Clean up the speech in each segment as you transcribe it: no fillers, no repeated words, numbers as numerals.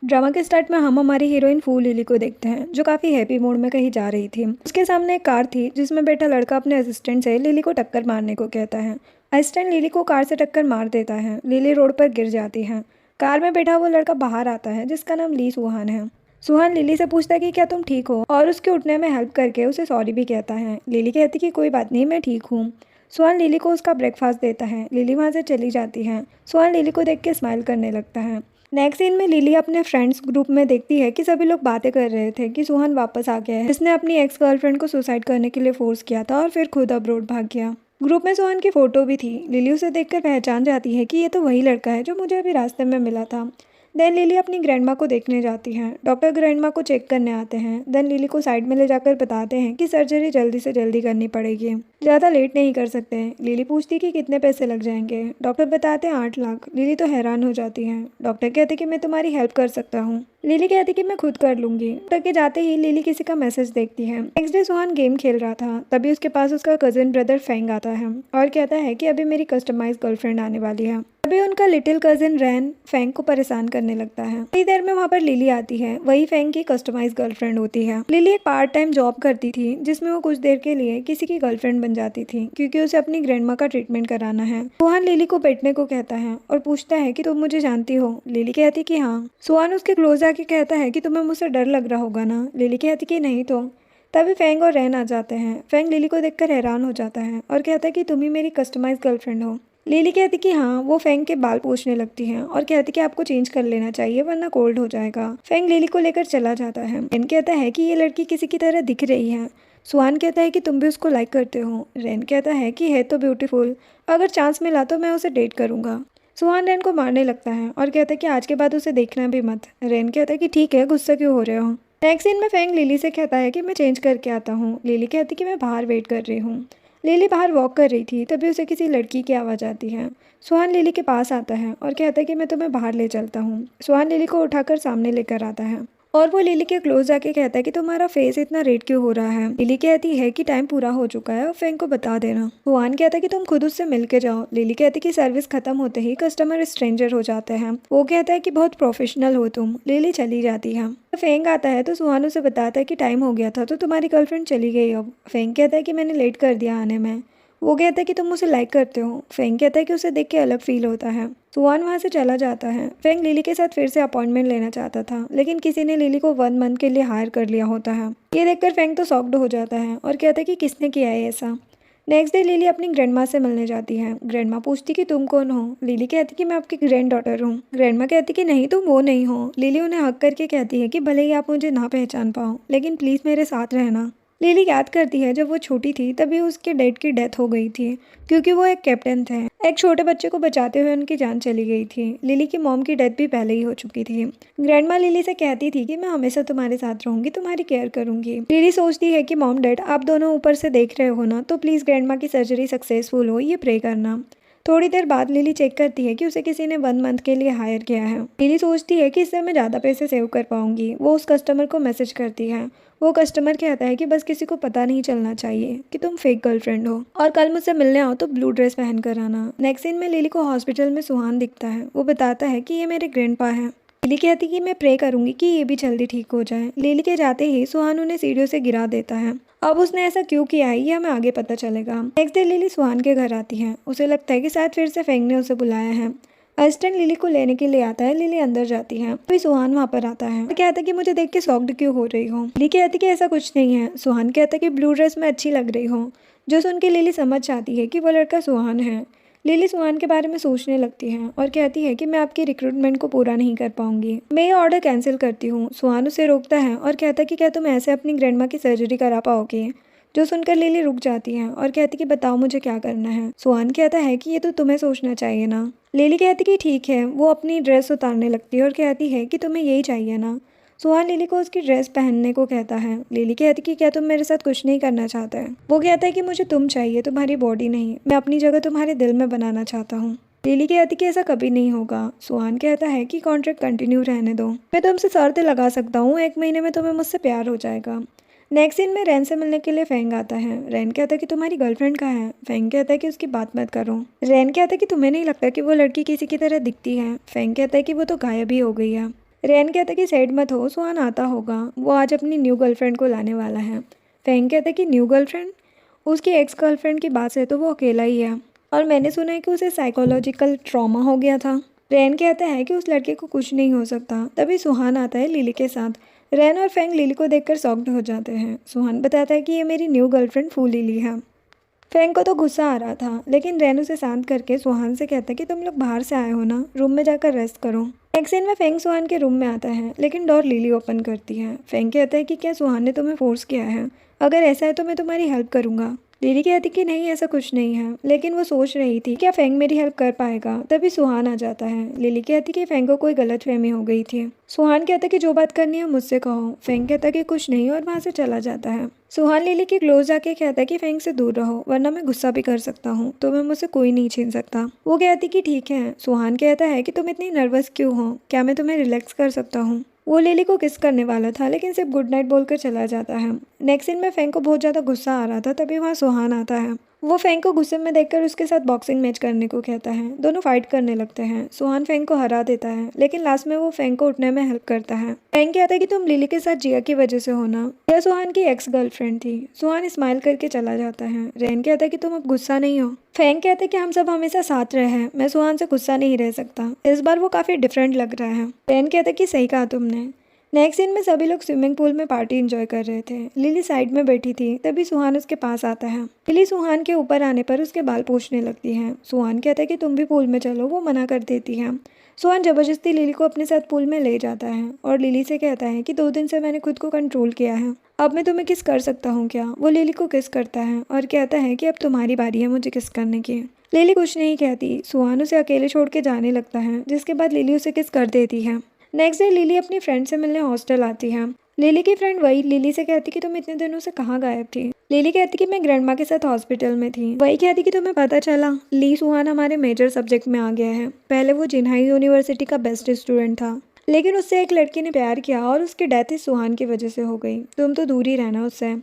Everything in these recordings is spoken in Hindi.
ड्रामा के स्टार्ट में हम हमारी हीरोइन फू लिली को देखते हैं जो काफ़ी हैप्पी मूड में कहीं जा रही थी। उसके सामने एक कार थी जिसमें बैठा लड़का अपने असिस्टेंट से लिली को टक्कर मारने को कहता है। असिस्टेंट लिली को कार से टक्कर मार देता है। लिली रोड पर गिर जाती है। कार में बैठा वो लड़का बाहर आता है जिसका नाम ली सुहान है। सुहान लिली से पूछता है कि क्या तुम ठीक हो और उसके उठने में हेल्प करके उसे सॉरी भी कहता है। लिली कहती कि कोई बात नहीं, मैं ठीक हूँ। सुहान लिली को उसका ब्रेकफास्ट देता है। लिली वहाँ से चली जाती है। सुहान लिली को देख के स्माइल करने लगता है। नेक्स्ट सीन में लिली अपने फ्रेंड्स ग्रुप में देखती है कि सभी लोग बातें कर रहे थे कि सुहान वापस आ गया है, जिसने अपनी एक्स गर्लफ्रेंड को सुसाइड करने के लिए फोर्स किया था और फिर खुद अब्रोड भाग गया। ग्रुप में सुहान की फोटो भी थी। लिली उसे देखकर पहचान जाती है कि ये तो वही लड़का है जो मुझे अभी रास्ते में मिला था। देन लिली अपनी ग्रैंडमा को देखने जाती हैं। डॉक्टर ग्रैंडमा को चेक करने आते हैं। देन लिली को साइड में ले जाकर बताते हैं कि सर्जरी जल्दी से जल्दी करनी पड़ेगी, ज़्यादा लेट नहीं कर सकते। लिली पूछती कि कितने पैसे लग जाएंगे। डॉक्टर बताते हैं 8 लाख। लिली तो हैरान हो जाती है। डॉक्टर कहते कि मैं तुम्हारी हेल्प कर सकता हूँ। लिली कहती कि मैं खुद कर लूंगी। डॉक्टर के जाते ही लिली किसी का मैसेज देखती है। नेक्स्ट डे सुहान गेम खेल रहा था, तभी उसके पास उसका कजिन ब्रदर फेंग आता है और कहता है कि अभी मेरी कस्टमाइज गर्लफ्रेंड आने वाली है। तभी उनका लिटिल कजिन रैन फेंग को परेशान करने लगता है। थोड़ी देर में वहाँ पर लिली आती है। वही फेंग की कस्टमाइज गर्लफ्रेंड होती है। लिली एक पार्ट टाइम जॉब करती थी जिसमें वो कुछ देर के लिए किसी की गर्लफ्रेंड बन जाती थी क्योंकि उसे अपनी ग्रैंडमा का ट्रीटमेंट कराना है। सुहान लिली को बैठने को कहता है और पूछता है कि तुम मुझे जानती हो। लिली कहती कि हाँ। सुहान उसके क्लोज आके कहता है कि तुम्हें मुझसे डर लग रहा होगा ना। लिली कहती कि नहीं तो। तभी फेंग और रैन आ जाते हैं। फेंग लिली को देखकर हैरान हो जाता है और कहता है कि तुम ही मेरी कस्टमाइज गर्लफ्रेंड हो। लिली कहती कि हाँ। वो फेंग के बाल पूछने लगती है और कहती कि आपको चेंज कर लेना चाहिए वरना कोल्ड हो जाएगा। फेंग लिली को लेकर चला जाता है। रैन कहता है कि ये लड़की किसी की तरह दिख रही है। सुहान कहता है कि तुम भी उसको लाइक करते हो। रैन कहता है कि है तो ब्यूटीफुल, अगर चांस मिला तो मैं उसे डेट करूंगा। सुहान रैन को मारने लगता है और कहता है कि आज के बाद उसे देखना भी मत। रैन कहता है कि ठीक है, गुस्सा क्यों हो रहे हो। नेक्स्ट सीन में फेंग लिली से कहता है कि मैं चेंज करके आता हूँ। लिली कहती कि मैं बाहर वेट कर रही हूँ। लिली बाहर वॉक कर रही थी, तभी उसे किसी लड़की की आवाज़ आती है। सुहान लिली के पास आता है और कहता है कि मैं तुम्हें बाहर ले चलता हूँ। सुहान लिली को उठाकर सामने लेकर आता है और वो लिली के क्लोज जाके कहता है कि तुम्हारा फेस इतना रेड क्यों हो रहा है। लिली कहती है कि टाइम पूरा हो चुका है और फेंग को बता देना। सुहान कहता है कि तुम खुद उससे मिल के जाओ। लिली कहती कि सर्विस खत्म होते ही कस्टमर स्ट्रेंजर हो जाते हैं। वो कहता है कि बहुत प्रोफेशनल हो तुम। लिली चली जाती है। फेंग आता है तो सुहान उसे बताता है कि टाइम हो गया था तो तुम्हारी गर्लफ्रेंड चली गई अब। फेंग कहता है कि मैंने लेट कर दिया आने में। वो कहता है कि तुम उसे लाइक करते हो। फेंग कहता है कि उसे देख के अलग फील होता है। सुहान वहाँ से चला जाता है। फेंग लिली के साथ फिर से अपॉइंटमेंट लेना चाहता था, लेकिन किसी ने लिली को 1 मंथ के लिए हायर कर लिया होता है। ये देखकर फेंग तो शॉक्ड हो जाता है और कहता है कि किसने किया है ऐसा। नेक्स्ट डे लिली अपनी ग्रैंडमा से मिलने जाती है। ग्रैंडमा पूछती कि तुम कौन हो। लिली कहती कि मैं आपकी ग्रैंड डॉटर हूँ। ग्रैंडमा कहती कि नहीं, तुम वो नहीं हो। लिली उन्हें हक करके कहती है कि भले ही आप मुझे ना पहचान पाओ, लेकिन प्लीज़ मेरे साथ रहना। लिली याद करती है जब वो छोटी थी तभी उसके डैड की डेथ हो गई थी क्योंकि वो एक कैप्टन थे। एक छोटे बच्चे को बचाते हुए उनकी जान चली गई थी। लिली की मॉम की डेथ भी पहले ही हो चुकी थी। ग्रैंडमा लिली से कहती थी कि मैं हमेशा तुम्हारे साथ रहूंगी, तुम्हारी केयर करूंगी। लिली सोचती है कि मॉम डैड आप दोनों ऊपर से देख रहे हो ना, तो प्लीज़ ग्रैंडमा की सर्जरी सक्सेसफुल हो ये प्रे करना। थोड़ी देर बाद लिली चेक करती है कि उसे किसी ने 1 मंथ के लिए हायर किया है। लिली सोचती है कि इससे मैं ज़्यादा पैसे सेव कर पाऊंगी। वो उस कस्टमर को मैसेज करती है। वो कस्टमर कहता है कि बस किसी को पता नहीं चलना चाहिए कि तुम फेक गर्लफ्रेंड हो और कल मुझसे मिलने आओ तो ब्लू ड्रेस पहन कर आना। नेक्स्ट सीन में लिली को हॉस्पिटल में सुहान दिखता है। वो बताता है कि ये मेरे ग्रैंडपा है। लिली कहती कि मैं प्रे करूंगी कि ये भी जल्दी ठीक हो जाए। लिली के जाते ही सुहान उन्हें सीढ़ियों से गिरा देता है। अब उसने ऐसा क्यों किया है ये हमें आगे पता चलेगा। नेक्स्ट डे लिली सुहान के घर आती है। उसे लगता है कि शायद फिर से फेंग ने उसे बुलाया है। असिस्टेंट लिली को लेने के लिए आता है। लिली अंदर जाती है, फिर सुहान वहाँ पर आता है। कहता है कि मुझे देख के शॉक्ड क्यों हो रही हो। लिली कहती कि ऐसा कुछ नहीं है। सुहान कहता है कि ब्लू ड्रेस में अच्छी लग रही हो, जो सुन के लिली समझ जाती है कि वो लड़का सुहान है। लिली सुहान के बारे में सोचने लगती है और कहती है कि मैं आपकी रिक्रूटमेंट को पूरा नहीं कर पाऊंगी, मैं ये ऑर्डर कैंसिल करती हूँ। सुहान उसे रोकता है और कहता है कि क्या तुम ऐसे अपनी ग्रैंडमा की सर्जरी करा पाओगे। जो सुनकर लिली रुक जाती है और कहती कि बताओ मुझे क्या करना है। सुहान कहता है कि ये तो तुम्हें सोचना चाहिए ना। लिली कहती कि ठीक है। वो अपनी ड्रेस उतारने लगती है और कहती है कि तुम्हें यही चाहिए ना। सुहान लिली को उसकी ड्रेस पहनने को कहता है। लिली कहती कि क्या तुम मेरे साथ कुछ नहीं करना चाहते हैं। वो कहता है कि मुझे तुम चाहिए, तुम्हारी बॉडी नहीं। मैं अपनी जगह तुम्हारे दिल में बनाना चाहता हूँ। लिली कहती कि ऐसा कभी नहीं होगा। सुहान कहता है कि कॉन्ट्रैक्ट कंटिन्यू रहने दो, मैं तुमसे शर्तें लगा सकता हूँ, 1 महीने में तुम्हें मुझसे प्यार हो जाएगा। नेक्स्ट सीन में रैन से मिलने के लिए फेंग आता है। रैन कहता है कि तुम्हारी गर्लफ्रेंड कहाँ है। फेंग कहता है कि उसकी बात मत करो। रैन कहता है कि तुम्हें नहीं लगता कि वो लड़की किसी की तरह दिखती है। फेंग कहता है कि वो तो गायब ही हो गई है। रेन कहता कि सैड मत हो, सुहान आता होगा, वो आज अपनी न्यू गर्लफ्रेंड को लाने वाला है। फैंग कहता कि न्यू गर्लफ्रेंड? उसकी एक्स गर्लफ्रेंड की बात है तो वो अकेला ही है, और मैंने सुना है कि उसे साइकोलॉजिकल ट्रॉमा हो गया था। रेन कहता है कि उस लड़के को कुछ नहीं हो सकता। तभी सुहान आता है लिली के साथ। रेन और फैंग लिली को देखकर शॉक्ड हो जाते हैं। सुहान बताता है कि ये मेरी न्यू गर्लफ्रेंड फू लिली है। फैंग को तो गुस्सा आ रहा था, लेकिन रेन उसे शांत करके सुहान से कहता है कि तुम लोग बाहर से आए हो ना, रूम में जाकर रेस्ट करो। नेक्स्ट सीन में फैंग सुहान के रूम में आता है, लेकिन डोर लिली ओपन करती है। फैंग कहता है कि क्या सुहान ने तुम्हें फोर्स किया है? अगर ऐसा है तो मैं तुम्हारी हेल्प करूंगा। लिली कहती कि नहीं, ऐसा कुछ नहीं है, लेकिन वो सोच रही थी क्या फैंग मेरी हेल्प कर पाएगा। तभी सुहान आ जाता है। लिली कहती कि फैंग को कोई गलतफहमी हो गई थी। सुहान कहता कि जो बात करनी है मुझसे कहो। फैंग कहता कि कुछ नहीं, और वहाँ से चला जाता है। सुहान लिली के क्लोज आके कहता है कि फैंग से दूर रहो, वरना मैं गुस्सा भी कर सकता हूँ, तुम्हें मुझसे कोई नहीं छीन सकता। वो कहती कि ठीक है। सुहान कहता है कि तुम इतनी नर्वस क्यों हो, क्या मैं तुम्हें रिलैक्स कर सकता हूँ। वो लिली को किस करने वाला था, लेकिन सिर्फ गुड नाइट बोलकर चला जाता है। नेक्स्ट सीन में फैंग को बहुत ज़्यादा गुस्सा आ रहा था, तभी वहाँ सुहान आता है। वो फैंग को गुस्से में देखकर उसके साथ बॉक्सिंग मैच करने को कहता है। दोनों फाइट करने लगते हैं। सुहान फैंग को हरा देता है, लेकिन लास्ट में वो फैंग को उठने में हेल्प करता है। फैंग कहता है कि तुम लिली के साथ जिया की वजह से हो ना, यह सुहान की एक्स गर्लफ्रेंड थी। सुहान स्माइल करके चला जाता है। रेन कहता है कि तुम अब गुस्सा नहीं हो। फैंग कहते हैं कि हम सब हमेशा साथ रहे हैं, मैं सुहान से गुस्सा नहीं रह सकता। इस बार वो काफ़ी डिफरेंट लग रहा है। रेन कहता है कि सही कहा तुमने। नेक्स्ट सीन में सभी लोग स्विमिंग पूल में पार्टी एंजॉय कर रहे थे। लिली साइड में बैठी थी, तभी सुहान उसके पास आता है। लिली सुहान के ऊपर आने पर उसके बाल पूछने लगती है। सुहान कहता है कि तुम भी पूल में चलो, वो मना कर देती है। सुहान जबरदस्ती लिली को अपने साथ पूल में ले जाता है और लिली से कहता है कि 2 दिन से मैंने खुद को कंट्रोल किया है, अब मैं तुम्हें किस कर सकता हूँ क्या। वो लिली को किस करता है और कहता है कि अब तुम्हारी बारी है मुझे किस करने की। लिली कुछ नहीं कहती। सुहान उसे अकेले छोड़ के जाने लगता है, जिसके बाद लिली उसे किस कर देती है। नेक्स्ट डे लिली अपनी फ्रेंड से मिलने हॉस्टल आती है। लिली की फ्रेंड वही लिली से कहती कि तुम इतने दिनों से कहाँ गायब थी। लिली कहती कि मैं ग्रैंडमा के साथ हॉस्पिटल में थी। वही कहती कि तुम्हें पता चला ली सुहान हमारे मेजर सब्जेक्ट में आ गया है। पहले वो जिन्हाई यूनिवर्सिटी का बेस्ट स्टूडेंट था, लेकिन उससे एक लड़की ने प्यार किया और उसकी डेथ इस सुहान की वजह से हो गई। तुम तो दूर ही रहना उससे।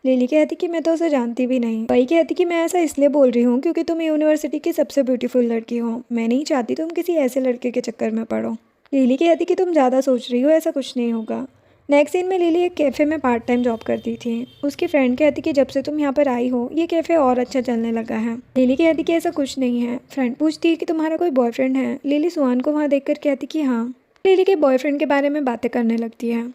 लिली कहती कि मैं तो उसे जानती भी नहीं। वही कहती कि मैं ऐसा इसलिए बोल रही हूँ क्योंकि तुम यूनिवर्सिटी की सबसे ब्यूटीफुल लड़की हो। मैं नहीं चाहती तुम किसी ऐसे लड़के के चक्कर में पड़ो। लिली कहती कि तुम ज़्यादा सोच रही हो, ऐसा कुछ नहीं होगा। नेक्स्ट सीन में लिली एक कैफ़े में पार्ट टाइम जॉब करती थी। उसकी फ्रेंड कहती कि जब से तुम यहाँ पर आई हो ये कैफ़े और अच्छा चलने लगा है। लिली कहती कि ऐसा कुछ नहीं है। फ्रेंड पूछती है कि तुम्हारा कोई बॉयफ्रेंड है। लिली सुहान को वहाँ देखकर कहती कि हाँ। लिली के बॉयफ्रेंड के बारे में बातें करने लगती है।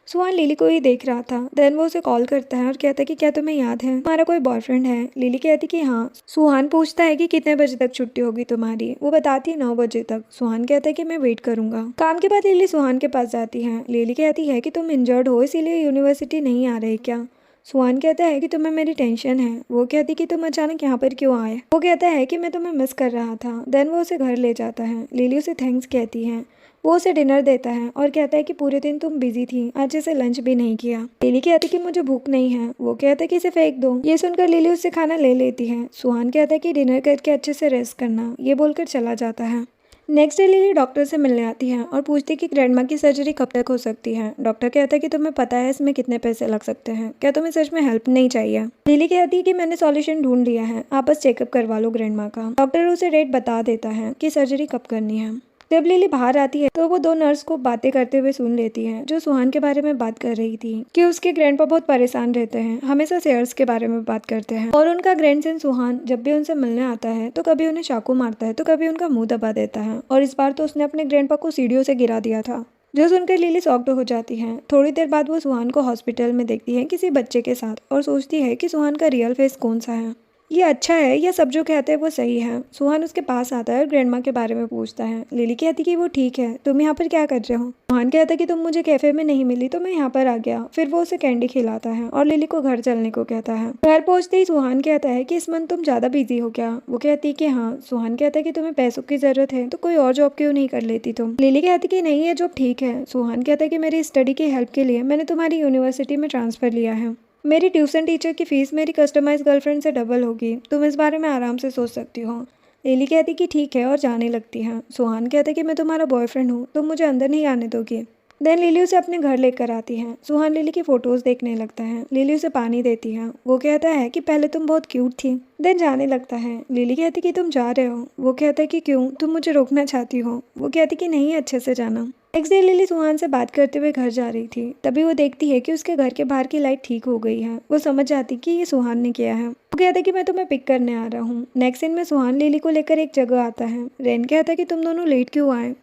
सुहान लिली को ही देख रहा था। देन वो उसे कॉल करता है और कहता है कि क्या तुम्हें याद है तुम्हारा कोई बॉयफ्रेंड है। लिली कहती कि हाँ। सुहान पूछता है कि कितने बजे तक छुट्टी होगी तुम्हारी। वो बताती है 9 बजे तक। सुहान कहता है कि मैं वेट करूंगा। काम के बाद लिली सुहान के पास जाती है। लिली कहती है कि तुम इंजर्ड हो इसीलिए यूनिवर्सिटी नहीं आ रही क्या। सुहान कहता है कि तुम्हें मेरी टेंशन है। वो कहती कि तुम अचानक यहाँ पर क्यों आए। वो कहता है कि मैं तुम्हें मिस कर रहा था। देन वो उसे घर ले जाता है। लिली उसे थैंक्स कहती है। वो उसे डिनर देता है और कहता है कि पूरे दिन तुम बिजी थी, आज से लंच भी नहीं किया। लिली कहती कि मुझे भूख नहीं है। वो कहता है कि इसे फेंक दो। ये सुनकर लिली उससे खाना ले लेती है। सुहान कहता है कि डिनर करके अच्छे से रेस्ट करना, ये बोलकर चला जाता है। नेक्स्ट डे लिली डॉक्टर से मिलने आती है और पूछती है कि ग्रैंडमा की सर्जरी कब तक हो सकती है। डॉक्टर कहता है कि तुम्हें पता है इसमें कितने पैसे लग सकते हैं, क्या तुम्हें सच में हेल्प नहीं चाहिए। लिली कहती है कि मैंने सॉल्यूशन ढूंढ लिया है, आप बस चेकअप करवा लो ग्रैंडमा का। डॉक्टर उसे डेट बता देता है कि सर्जरी कब करनी है। जब लिली बाहर आती है तो वो 2 नर्स को बातें करते हुए सुन लेती है, जो सुहान के बारे में बात कर रही थी कि उसके ग्रैंडपा बहुत परेशान रहते हैं, हमेशा शेयर्स के बारे में बात करते हैं, और उनका ग्रैंडसन सुहान जब भी उनसे मिलने आता है तो कभी उन्हें चाकू मारता है तो कभी उनका मुंह दबा देता है, और इस बार तो उसने अपने ग्रैंडपा को सीढ़ियों से गिरा दिया था। जो सुनकर लिली शॉक्ड हो जाती है। थोड़ी देर बाद वो सुहान को हॉस्पिटल में देखती है किसी बच्चे के साथ, और सोचती है कि सुहान का रियल फेस कौन सा है, ये अच्छा है या सब जो कहते हैं वो सही है। सुहान उसके पास आता है और ग्रैंडमा के बारे में पूछता है। लिली कहती कि वो ठीक है, तुम यहाँ पर क्या कर रहे हो। सुहान कहता है कि तुम मुझे कैफे में नहीं मिली तो मैं यहाँ पर आ गया। फिर वो उसे कैंडी खिलाता है और लिली को घर चलने को कहता है। घर पहुँचते ही सुहान कहता है कि इस मंथ तुम ज्यादा बिजी हो क्या। वो कहती है कि हाँ। सुहान कहता है कि तुम्हें पैसों की जरूरत है तो कोई और जॉब क्यों नहीं कर लेती तुम। लिली कहती कि नहीं, ये जॉब ठीक है। सुहान कहता है कि मेरी स्टडी की हेल्प के लिए मैंने तुम्हारी यूनिवर्सिटी में ट्रांसफर लिया है, मेरी ट्यूशन टीचर की फीस मेरी कस्टमाइज गर्लफ्रेंड से डबल होगी, तुम इस बारे में आराम से सोच सकती हो। लिली कहती कि ठीक है और जाने लगती है। सुहान कहता कि मैं तुम्हारा बॉयफ्रेंड हूँ, तुम मुझे अंदर नहीं आने दोगी। देन लिली उसे अपने घर लेकर आती है। सुहान लिली की फोटोज देखने लगता है। लिली उसे पानी देती है। वो कहता है कि पहले तुम बहुत क्यूट थी। देन जाने लगता है। लिली कहती कि तुम जा रहे हो। वो कहता है कि क्यों, तुम मुझे रोकना चाहती हो। वो कहती कि नहीं, अच्छे से जाना। नेक्स्ट डे लिली सुहान से बात करते हुए घर जा रही थी। तभी वो देखती है कि उसके घर के बाहर की लाइट ठीक हो गई है। वो समझ जाती कि ये सुहान ने किया है। वो कहता है कि मैं तुम्हें पिक करने आ रहा हूँ। नेक्स्ट सीन में सुहान लिली को लेकर एक जगह आता है। रेन कहता है कि तुम दोनों लेट क्यों आए,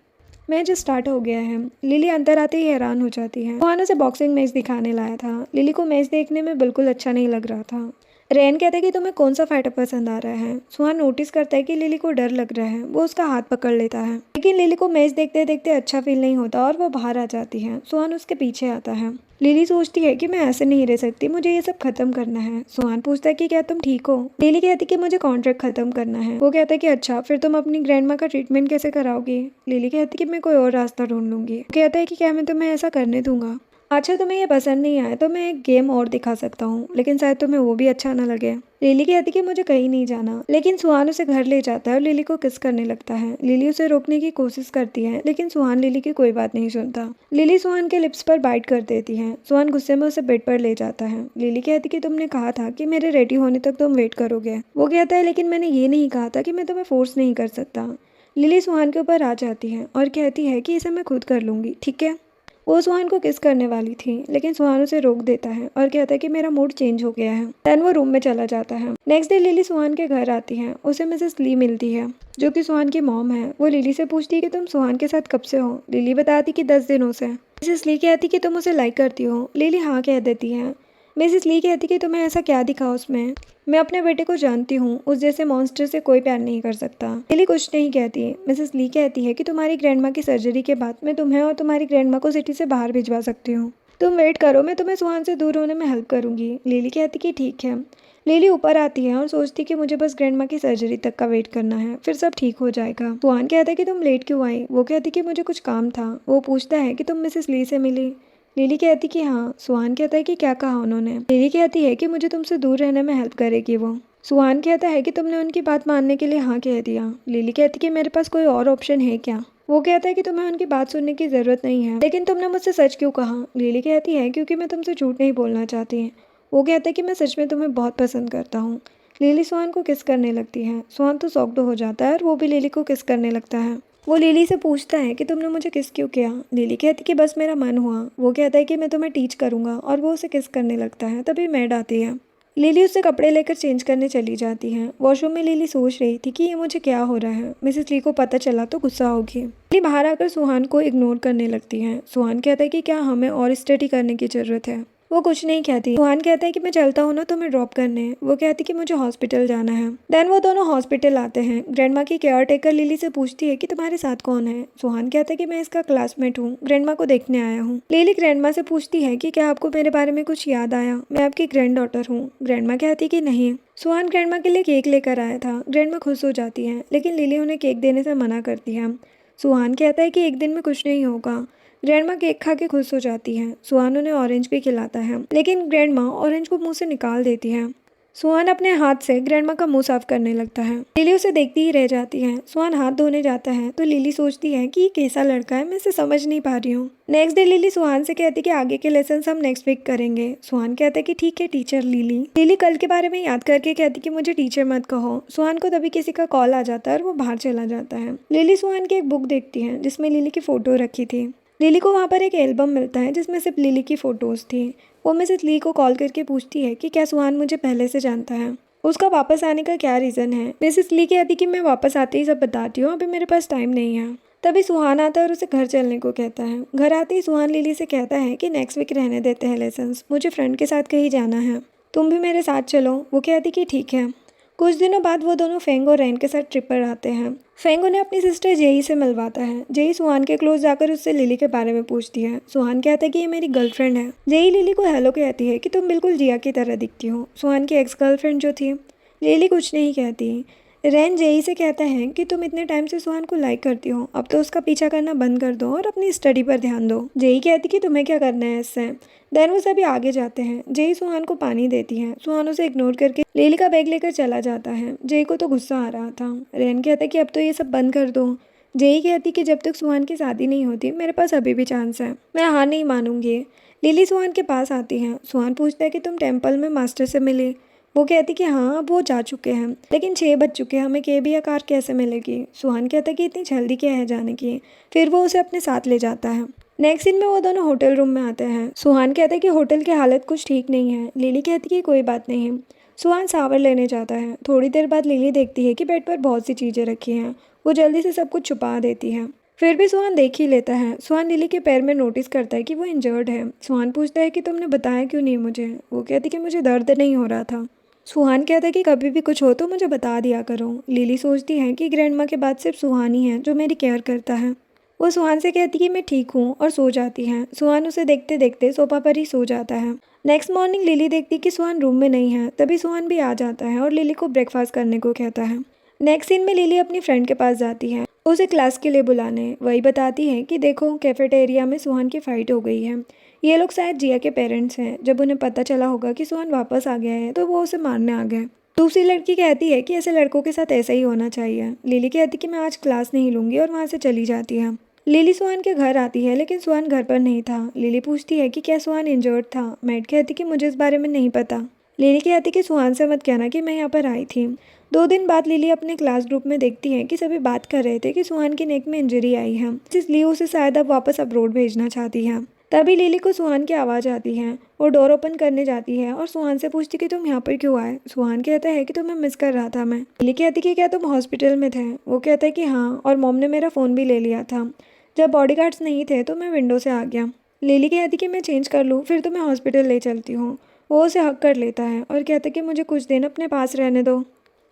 मैच स्टार्ट हो गया है। लिली अंदर आते ही हैरान हो जाती है। सुहान उसे बॉक्सिंग मैच दिखाने लाया था। लिली को मैच देखने में बिल्कुल अच्छा नहीं लग रहा था। रेन कहता है कि तुम्हें कौन सा फाइटर पसंद आ रहा है। सुहान नोटिस करता है कि लिली को डर लग रहा है। वो उसका हाथ पकड़ लेता है, लेकिन लिली को मैच देखते देखते अच्छा फील नहीं होता और वो बाहर आ जाती है। सुहान उसके पीछे आता है। लिली सोचती है कि मैं ऐसे नहीं रह सकती, मुझे ये सब खत्म करना है। सुहान पूछता है कि क्या तुम ठीक हो। लिली कहती कि मुझे कॉन्ट्रैक्ट खत्म करना है। वो कहता है कि अच्छा, फिर तुम अपनी ग्रैंड माँ का ट्रीटमेंट कैसे कराओगी। लिली कहती कि मैं कोई और रास्ता ढूंढ लूंगी। वो कहता है कि क्या मैं तुम्हें ऐसा करने दूंगा। अच्छा, तुम्हें ये पसंद नहीं आया तो मैं एक गेम और दिखा सकता हूँ, लेकिन शायद तुम्हें वो भी अच्छा ना लगे। लिली कहती कि मुझे कहीं नहीं जाना, लेकिन सुहान उसे घर ले जाता है और लिली को किस करने लगता है। लिली उसे रोकने की कोशिश करती है, लेकिन सुहान लिली की कोई बात नहीं सुनता। लिली सुहान के लिप्स पर बाइट कर देती है। सुहान गुस्से में उसे बेड पर ले जाता है। लिली कहती कि तुमने कहा था कि मेरे रेडी होने तक तुम वेट करोगे। वो कहता है लेकिन मैंने ये नहीं कहा था कि मैं तुम्हें फोर्स नहीं कर सकता। लिली सुहान के ऊपर आ जाती है और कहती है कि इसे मैं खुद कर लूंगी, ठीक है। वो सुहान को किस करने वाली थी, लेकिन सुहान उसे रोक देता है और कहता है कि मेरा मूड चेंज हो गया है। देन वो रूम में चला जाता है। नेक्स्ट डे लिली सुहान के घर आती है। उसे मिसेस ली मिलती है, जो कि सुहान की मॉम है। वो लिली से पूछती है कि तुम सुहान के साथ कब से हो। लिली बताती कि 10 दिनों से। मिसेस ली कहती कि तुम उसे लाइक करती हो। लिली हाँ कह देती है। मिसेस ली कहती कि तुम्हें ऐसा क्या दिखा उसमें। मैं अपने बेटे को जानती हूँ, उस जैसे मॉन्स्टर से कोई प्यार नहीं कर सकता। लिली कुछ नहीं कहती। मिसेस ली कहती है कि तुम्हारी ग्रैंडमा की सर्जरी के बाद मैं तुम्हें और तुम्हारी ग्रैंडमा को सिटी से बाहर भिजवा सकती हूँ। तुम वेट करो, मैं तुम्हें सुहान से दूर होने में हेल्प करूंगी। लिली कहती कि ठीक है। लिली ऊपर आती है और सोचती कि मुझे बस ग्रैंडमा की सर्जरी तक का वेट करना है, फिर सब ठीक हो जाएगा। सुहान कहता है कि तुम लेट क्यों आई। वो कहती कि मुझे कुछ काम था। वो पूछता है कि तुम मिसेस ली से मिली। लिली कहती कि हाँ। सुहान कहता है कि क्या कहा उन्होंने। लिली कहती है कि मुझे तुमसे दूर रहने में हेल्प करेगी वो। सुहान कहता है कि तुमने उनकी बात मानने के लिए हाँ कह दिया। लिली कहती कि मेरे पास कोई और ऑप्शन है क्या। वो कहता है कि तुम्हें उनकी बात सुनने की जरूरत नहीं है, लेकिन तुमने मुझसे सच क्यों कहा। लिली कहती है क्योंकि मैं तुमसे झूठ नहीं बोलना चाहती। वो कहता है कि मैं सच में तुम्हें बहुत पसंद करता हूँ। लिली सुहान को किस करने लगती है। सुहान तो शॉक्ड हो जाता है और वो भी लिली को किस करने लगता है। वो लिली से पूछता है कि तुमने मुझे किस क्यों किया। लिली कहती कि बस मेरा मन हुआ। वो कहता है कि मैं तुम्हें टीच करूंगा और वो उसे किस करने लगता है। तभी मैड आती है। लिली उससे कपड़े लेकर चेंज करने चली जाती है। वॉशरूम में लिली सोच रही थी कि ये मुझे क्या हो रहा है। मिसेस ली को पता चला तो गुस्सा होगी। लिली बाहर आकर सुहान को इग्नोर करने लगती है। सुहान कहता है कि क्या हमें और स्टडी करने की जरूरत है। वो कुछ नहीं कहती। सुहान कहता है कि मैं चलता हूँ ना तुम्हें ड्रॉप करने। वो कहती कि मुझे हॉस्पिटल जाना है। देन वो दोनों हॉस्पिटल आते हैं। ग्रैंडमा की केयर टेकर लिली से पूछती है कि तुम्हारे साथ कौन है। सुहान कहता है कि मैं इसका क्लासमेट हूँ, ग्रैंडमा को देखने आया हूँ। लिली ग्रैंडमा से पूछती है कि क्या आपको मेरे बारे में कुछ याद आया, मैं आपकी ग्रैंड डॉटर हूँ। ग्रैंडमा कहती कि नहीं। सुहान ग्रैंडमा के लिए केक लेकर आया था। ग्रैंडमा खुश हो जाती है, लेकिन लिली उन्हें केक देने से मना करती है। सुहान कहता है कि एक दिन में कुछ नहीं होगा। ग्रैंडमा केक खा के खुश हो जाती है। सुहान उन्हें ऑरेंज भी खिलाता है, लेकिन ग्रैंडमा ऑरेंज को मुंह से निकाल देती है। सुहान अपने हाथ से ग्रैंडमा का मुंह साफ करने लगता है। लिली उसे देखती ही रह जाती है। सुहान हाथ धोने जाता है तो लिली सोचती है कि ये कैसा लड़का है, मैं इसे समझ नहीं पा रही हूँ। नेक्स्ट डे लिली सुहान से कहती कि आगे के लेसन हम नेक्स्ट वीक करेंगे। सुहान कहता है कि ठीक है टीचर लिली। लिली कल के बारे में याद करके कहती कि मुझे टीचर मत कहो। सुहान को तभी किसी का कॉल आ जाता है और वो बाहर चला जाता है। लिली सुहान की एक बुक देखती है जिसमें लिली की फोटो रखी थी। लिली को वहाँ पर एक एल्बम मिलता है जिसमें सिर्फ लिली की फ़ोटोज़ थी। वो मिसेस ली को कॉल करके पूछती है कि क्या सुहान मुझे पहले से जानता है, उसका वापस आने का क्या रीज़न है। मिसेस ली कहती कि मैं वापस आते ही सब बताती हूँ, अभी मेरे पास टाइम नहीं है। तभी सुहान आता है और उसे घर चलने को कहता है। घर आते ही सुहान लिली से कहता है कि नेक्स्ट वीक रहने देते हैं लेसन्स, मुझे फ्रेंड के साथ कहीं जाना है, तुम भी मेरे साथ चलो। वो कहती कि ठीक है। कुछ दिनों बाद वो दोनों फेंग और रैन के साथ ट्रिप पर आते हैं। फेंग उन्हें अपनी सिस्टर जेई से मिलवाता है। जेई सुहान के क्लोज जाकर उससे लिली के बारे में पूछती है। सुहान कहता है कि ये मेरी गर्लफ्रेंड है। जेई लिली को हेलो कहती है कि तुम बिल्कुल जिया की तरह दिखती हो, सुहान की एक्स गर्लफ्रेंड जो थी। लिली कुछ नहीं कहती। रैन जेई से कहता है कि तुम इतने टाइम से सुहान को लाइक करती हो, अब तो उसका पीछा करना बंद कर दो और अपनी स्टडी पर ध्यान दो। जेई कहती कि तुम्हें क्या करना है इससे। देन वो सभी आगे जाते हैं। जेई सुहान को पानी देती है। सुहान उसे इग्नोर करके लिली का बैग लेकर चला जाता है। जेई को तो गुस्सा आ रहा था। रैन कहता है कि अब तो ये सब बंद कर दो। जेई कहती कि जब तक सुहान की शादी नहीं होती मेरे पास अभी भी चांस है, मैं हार नहीं मानूंगी। लिली सुहान के पास आती है। सुहान पूछता है कि तुम टेम्पल में मास्टर से मिली। वो कहती कि हाँ अब वो जा चुके हैं, लेकिन 6 बज चुके हैं, हमें केबी या कार कैसे मिलेगी। सुहान कहता है कि इतनी जल्दी क्या है जाने की। फिर वो उसे अपने साथ ले जाता है। नेक्स्ट सीन में वो दोनों होटल रूम में आते हैं। सुहान कहता है कि होटल की हालत कुछ ठीक नहीं है। लिली कहती कि कोई बात नहीं है। सुहान शावर लेने जाता है। थोड़ी देर बाद लिली देखती है कि बेड पर बहुत सी चीज़ें रखी हैं। वो जल्दी से सब कुछ छुपा देती है। फिर भी सुहान देख ही लेता है। सुहान लिली के पैर में नोटिस करता है कि वो इंजर्ड है। सुहान पूछता है कि तुमने बताया क्यों नहीं मुझे। वो कहती कि मुझे दर्द नहीं हो रहा था। सुहान कहता है कि कभी भी कुछ हो तो मुझे बता दिया करो। लिली सोचती है कि ग्रैंड माँ के बाद सिर्फ सुहान ही है जो मेरी केयर करता है। वो सुहान से कहती कि मैं ठीक हूँ और सो जाती है। सुहान उसे देखते देखते सोफा पर ही सो जाता है। नेक्स्ट मॉर्निंग लिली देखती कि सुहान रूम में नहीं है। तभी सुहान भी आ जाता है और लिली को ब्रेकफास्ट करने को कहता है। नेक्स्ट सीन में लिली अपनी फ्रेंड के पास जाती है उसे क्लास के लिए बुलाने। वही बताती है कि देखो कैफेटेरिया में सुहान की फाइट हो गई है। ये लोग शायद जिया के पेरेंट्स हैं। जब उन्हें पता चला होगा कि सुहान वापस आ गया है तो वो उसे मारने आ गए। दूसरी लड़की कहती है कि ऐसे लड़कों के साथ ऐसा ही होना चाहिए। लिली कहती कि मैं आज क्लास नहीं लूंगी और वहाँ से चली जाती है। लिली सुहान के घर आती है लेकिन सुहान घर पर नहीं था। लिली पूछती है कि क्या सुहान इंजर्ड था। मैट कहती कि मुझे इस बारे में नहीं पता। लिली कहती कि सुहान से मत कहना कि मैं यहाँ पर आई थी। 2 दिन बाद लिली अपने क्लास ग्रुप में देखती है कि सभी बात कर रहे थे कि सुहान की नेक में इंजरी आई है, इसलिए उसे शायद अब वापस अब्रोड भेजना चाहती है। तभी लिली को सुहान की आवाज़ आती है। वो डोर ओपन करने जाती है और सुहान से पूछती कि तुम यहाँ पर क्यों आए। सुहान कहता है कि तुम्हें मिस कर रहा था मैं। लिली कहती कि क्या तुम हॉस्पिटल में थे। वो कहता है कि हाँ, और मॉम ने मेरा फ़ोन भी ले लिया था। जब बॉडीगार्ड्स नहीं थे तो मैं विंडो से आ गया। लिली कहती कि मैं चेंज कर लूँ फिर तुम्हें हॉस्पिटल ले चलती हूँ। वो उसे हक कर लेता है और कहता कि मुझे कुछ दिन अपने पास रहने दो।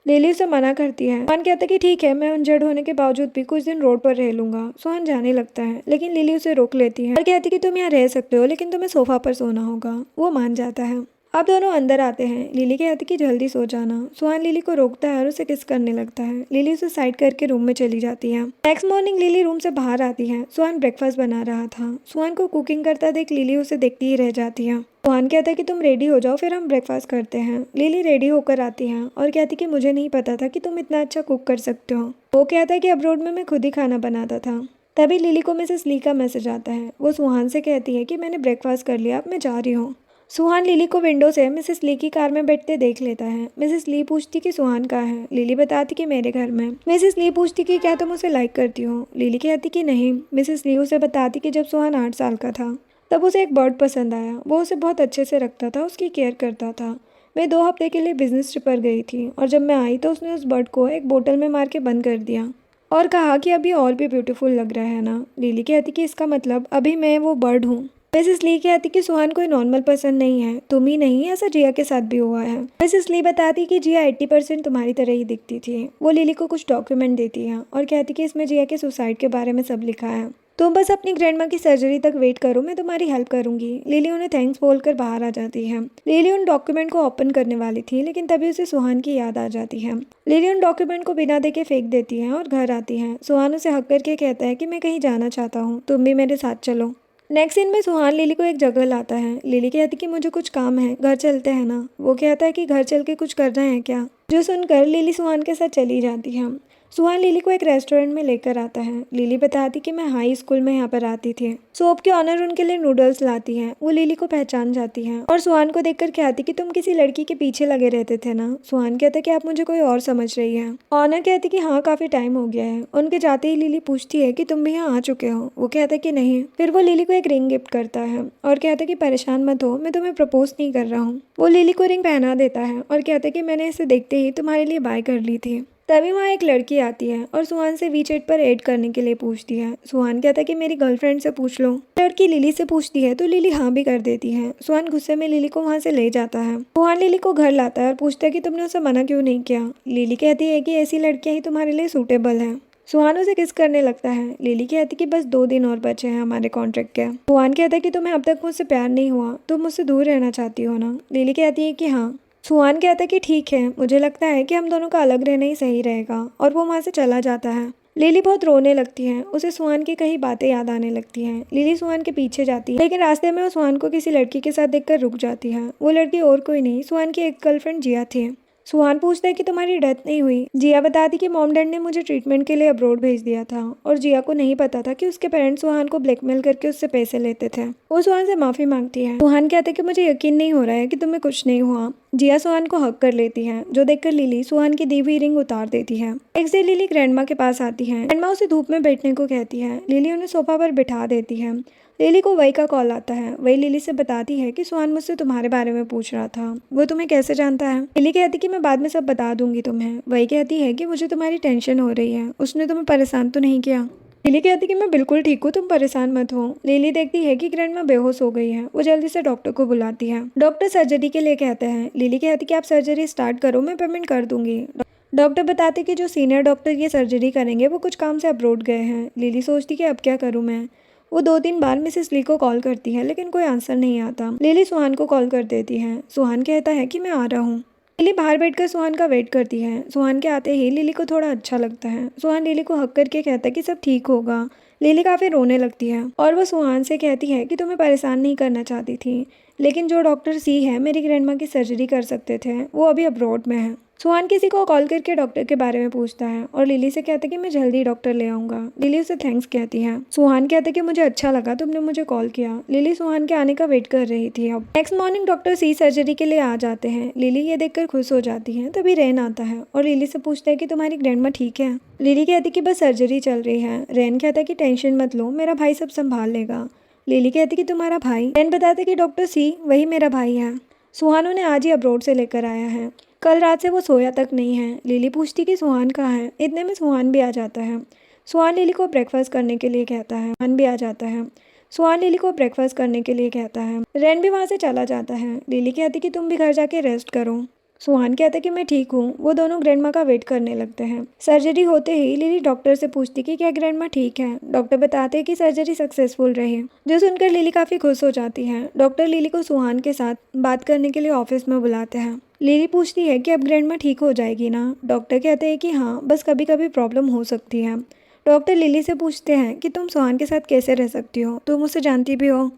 लिली उसे मना करती है। सुहान कहता है कि ठीक है, मैं इंजर्ड होने के बावजूद भी कुछ दिन रोड पर रह लूंगा। सुहान जाने लगता है लेकिन लिली उसे रोक लेती है और कहती है कि तुम यहाँ रह सकते हो लेकिन तुम्हें सोफा पर सोना होगा। वो मान जाता है। अब दोनों अंदर आते हैं। लिली कहती कि जल्दी सो जाना। सुहान लिली को रोकता है और उसे किस करने लगता है। लिली उसे साइड करके रूम में चली जाती है। नेक्स्ट मॉर्निंग लिली रूम से बाहर आती है। सुहान ब्रेकफास्ट बना रहा था। सुहान को कुकिंग करता देख लिली उसे देखती ही रह जाती है। सुहान कहता है कि तुम रेडी हो जाओ फिर हम ब्रेकफास्ट करते हैं। लिली रेडी होकर आती है और कहती कि मुझे नहीं पता था कि तुम इतना अच्छा कुक कर सकते हो। वो कहता है कि अब्रोड में मैं खुद ही खाना बनाता था। तभी लिली को मिसेस ली का मैसेज आता है। वो सुहान से कहती है कि मैंने ब्रेकफास्ट कर लिया, अब मैं जा रही हूँ। सुहान लिली को विंडो से मिसेस ली की कार में बैठते देख लेता है। मिसेस ली पूछती कि सुहान कहाँ है। लिली बताती कि मेरे घर में। मिसेस ली पूछती कि क्या तुम उसे लाइक करती हो। लिली कहती कि नहीं। मिसेस ली उसे बताती कि जब सुहान 8 साल का था तब उसे एक बर्ड पसंद आया। वो उसे बहुत अच्छे से रखता था, उसकी केयर करता था। मैं 2 हफ्ते के लिए बिजनेस ट्रिप पर गई थी और जब मैं आई तो उसने उस बर्ड को एक बोतल में मार के बंद कर दिया और कहा कि अभी और भी ब्यूटीफुल लग रहा है ना। लिली कहती कि इसका मतलब अभी मैं वो बर्ड हूँ। मिसेस ली कहती कि सुहान कोई नॉर्मल पर्सन नहीं है, तुम ही नहीं, ऐसा जिया के साथ भी हुआ है। मिसेस ली बताती कि जिया 80% तुम्हारी तरह ही दिखती थी। वो लिली को कुछ डॉक्यूमेंट देती है और कहती कि इसमें जिया के सुसाइड के बारे में सब लिखा है। तुम बस अपनी ग्रैंडमा की सर्जरी तक वेट करो, मैं तुम्हारी हेल्प करूंगी। लिली उन्हें थैंक्स बोलकर बाहर आ जाती है। लिली उन डॉक्यूमेंट को ओपन करने वाली थी लेकिन तभी उसे सुहान की याद आ जाती है। लिली उन डॉक्यूमेंट को बिना देखे फेंक देती है और घर आती है। सुहान उसे हक करके कहता है कि मैं कहीं जाना चाहता हूँ, तुम भी मेरे साथ चलो। नेक्स्ट सीन में सुहान लिली को एक जगह लाता है। लिली कहती कि मुझे कुछ काम है, घर चलते हैं ना। वो कहता है कि घर चल के कुछ कर रहे हैं क्या। जो सुनकर लिली सुहान के साथ चली जाती है। सुहान लिली को एक रेस्टोरेंट में लेकर आता है। लिली बताती कि मैं हाई स्कूल में यहाँ पर आती थी। सोप के ऑनर उनके लिए नूडल्स लाती हैं। वो लिली को पहचान जाती हैं और सुहान को देखकर कहती कि तुम किसी लड़की के पीछे लगे रहते थे ना। सुहान कहता कि आप मुझे कोई और समझ रही है। ऑनर कहती कि हाँ, काफी टाइम हो गया है। उनके जाते ही लिली पूछती है कि तुम भी यहाँ आ चुके हो। वो कहता कि नहीं। फिर वो लिली को एक रिंग गिफ्ट करता है और कहता कि परेशान मत हो, मैं तुम्हें प्रपोज नहीं कर रहा हूँ। वो लिली को रिंग पहना देता है और कहता कि मैंने इसे देखते ही तुम्हारे लिए बाय कर ली थी। तभी वहाँ एक लड़की आती है और सुहान से वीचैट पर ऐड करने के लिए पूछती है। सुहान कहता है कि मेरी गर्लफ्रेंड से पूछ लो। लड़की लिली से पूछती है तो लिली हाँ भी कर देती है। सुहान गुस्से में लिली को वहाँ से ले जाता है। सुहान लिली को घर लाता है और पूछता है कि तुमने उसे मना क्यों नहीं किया। लिली कहती है कि ऐसी लड़कियाँ ही तुम्हारे लिए सूटेबल है। सुहान उसे किस करने लगता है। लिली कहती कि बस 2 दिन और बचे हैं हमारे कॉन्ट्रैक्ट के। सुहान कहता है कि तुम्हें अब तक मुझसे प्यार नहीं हुआ, तुम मुझसे दूर रहना चाहती हो ना। लिली कहती है कि हाँ। सुहान कहता है कि ठीक है, मुझे लगता है कि हम दोनों का अलग रहना ही सही रहेगा, और वो वहाँ से चला जाता है। लिली बहुत रोने लगती है। उसे सुहान की कई बातें याद आने लगती हैं। लिली सुहान के पीछे जाती है लेकिन रास्ते में वो सुहान को किसी लड़की के साथ देखकर रुक जाती है। वो लड़की और कोई नहीं, सुहान की एक गर्लफ्रेंड जिया थी। सुहान पूछता है कि तुम्हारी डेथ नहीं हुई। जिया बताती कि मॉम डैड ने मुझे ट्रीटमेंट के लिए अब्रॉड भेज दिया था और जिया को नहीं पता था कि उसके पेरेंट्स सुहान को ब्लैकमेल करके उससे पैसे लेते थे। वो सुहान से माफी मांगती है। सुहान कहता है कि मुझे यकीन नहीं हो रहा है कि तुम्हें कुछ नहीं हुआ। जिया सुहान को हक कर लेती है, जो देखकर लिली सुहान की दी हुई रिंग उतार देती है। नेक्स्ट डे लिली ग्रैंडमा के पास आती है। ग्रैंडमा उसे धूप में बैठने को कहती है। लिली उन्हें सोफा पर बिठा देती है। लिली को वही का कॉल आता है। वही लिली से बताती है कि सुहान मुझसे तुम्हारे बारे में पूछ रहा था। वो तुम्हें कैसे जानता है? लिली कहती कि मैं बाद में सब बता दूंगी तुम्हें। वही कहती है कि मुझे तुम्हारी टेंशन हो रही है, उसने तुम्हें परेशान तो नहीं किया? लिली कहती कि मैं बिल्कुल ठीक हूँ, तुम परेशान मत हो। लिली देखती है कि ग्रैंडमा बेहोश हो गई है। वो जल्दी से डॉक्टर को बुलाती है। डॉक्टर सर्जरी के लिए कहते हैं। लिली कहती कि आप सर्जरी स्टार्ट करो, मैं पेमेंट कर दूंगी। डॉक्टर बताते कि जो सीनियर डॉक्टर ये सर्जरी करेंगे वो कुछ काम से अब्रॉड गए हैं। लिली सोचती कि अब क्या करूँ मैं। वो 2-3 बार मिसेस ली को कॉल करती है लेकिन कोई आंसर नहीं आता। लिली सुहान को कॉल कर देती है। सुहान कहता है कि मैं आ रहा हूँ। लिली बाहर बैठकर सुहान का वेट करती है। सुहान के आते ही लिली को थोड़ा अच्छा लगता है। सुहान लिली को हक करके कहता है कि सब ठीक होगा। लिली काफ़ी रोने लगती है और वो सुहान से कहती है कि तुम्हें परेशान नहीं करना चाहती थी, लेकिन जो डॉक्टर सी है मेरी ग्रैंडमा की सर्जरी कर सकते थे, वो अभी अब्रॉड में है। सुहान किसी को कॉल करके डॉक्टर के बारे में पूछता है और लिली से कहता है कि मैं जल्दी डॉक्टर ले आऊंगा। लिली उसे थैंक्स कहती है। सुहान कहता है कि मुझे अच्छा लगा तुमने मुझे कॉल किया। लिली सुहान के आने का वेट कर रही थी। अब नेक्स्ट मॉर्निंग डॉक्टर सी सर्जरी के लिए आ जाते हैं। लिली ये देखकर खुश हो जाती है। तभी रेन आता है और लिली से पूछता है कि तुम्हारी ग्रैंडमा ठीक है? लिली कहती है कि बस सर्जरी चल रही है। रेन कहता है कि टेंशन मत लो, मेरा भाई सब संभाल लेगा। लिली कहती कि तुम्हारा भाई? रेन बताते कि डॉक्टर सी वही मेरा भाई है। सुहान उन्हें आज ही अब्रॉड से लेकर आया है। कल रात से वो सोया तक नहीं है। लिली पूछती कि सुहान कहाँ है। इतने में सुहान भी आ जाता है। सुहान लिली को ब्रेकफास्ट करने के लिए कहता है। सुहान भी आ जाता है। सुहान लिली को ब्रेकफास्ट करने के लिए कहता है। रेन भी वहाँ से चला जाता है। लिली कहती कि तुम भी घर जाके रेस्ट करो। सुहान कहता है कि मैं ठीक हूँ। वो दोनों ग्रैंडमा का वेट करने लगते हैं। सर्जरी होते ही लिली डॉक्टर से पूछती कि क्या ग्रैंडमा ठीक है। डॉक्टर बताते हैं कि सर्जरी सक्सेसफुल रही, जो सुनकर लिली काफ़ी खुश हो जाती है। डॉक्टर लिली को सुहान के साथ बात करने के लिए ऑफिस में बुलाते हैं। लिली पूछती है कि अब ग्रैंडमा ठीक हो जाएगी ना। डॉक्टर कहते हैं कि हाँ, बस कभी कभी प्रॉब्लम हो सकती है। डॉक्टर लिली से पूछते हैं कि तुम सुहान के साथ कैसे रह सकती हो, तुम उसे जानती भी हो?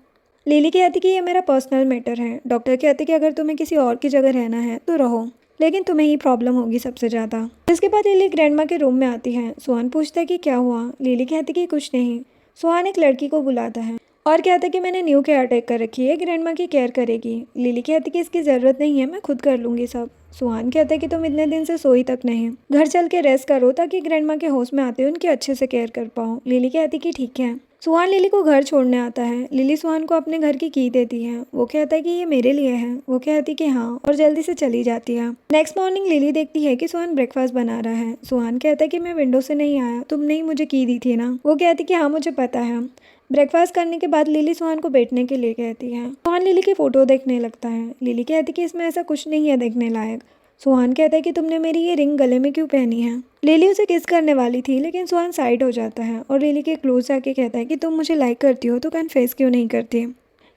लिली कहती कि ये मेरा पर्सनल मैटर है। डॉक्टर कहते कि अगर तुम्हें किसी और की जगह रहना है तो रहो, लेकिन तुम्हें ही प्रॉब्लम होगी सबसे ज़्यादा। इसके बाद लिली ग्रैंडमा के रूम में आती है। सुहान पूछता है कि क्या हुआ। लिली कहती कि कुछ नहीं। सुहान एक लड़की को बुलाता है और कहता है कि मैंने न्यू केयर टेक कर रखी है, ग्रैंडमा की केयर करेगी। लिली कहती कि इसकी ज़रूरत नहीं है, मैं खुद कर लूँगी सब। सुहान कहता है कि तुम इतने दिन से सोई तक नहीं, घर चल के रेस्ट करो ताकि ग्रैंडमा के होश में आते उनकी अच्छे से केयर कर पाओ। लिली कहती कि ठीक है। सुहान लिली को घर छोड़ने आता है। लिली सुहान को अपने घर की देती है। वो कहता है कि ये मेरे लिए है। वो कहती कि हाँ और जल्दी से चली जाती है। नेक्स्ट मॉर्निंग लिली देखती है कि सुहान ब्रेकफास्ट बना रहा है। सुहान कहता है कि मैं विंडो से नहीं आया, तुमने ही मुझे की दी थी ना। वो कहती कि हाँ मुझे पता है। ब्रेकफास्ट करने के बाद लिली सुहान को बैठने के लिए कहती है। सुहान लिली की फ़ोटो देखने लगता है। लिली कहती कि इसमें ऐसा कुछ नहीं है देखने लायक। सुहान कहता है कि तुमने मेरी ये रिंग गले में क्यों पहनी है। लिली उसे किस करने वाली थी लेकिन सुहान साइड हो जाता है और लिली के क्लोज आके कहता है कि तुम मुझे लाइक करती हो तो कन्फेस क्यों नहीं करती।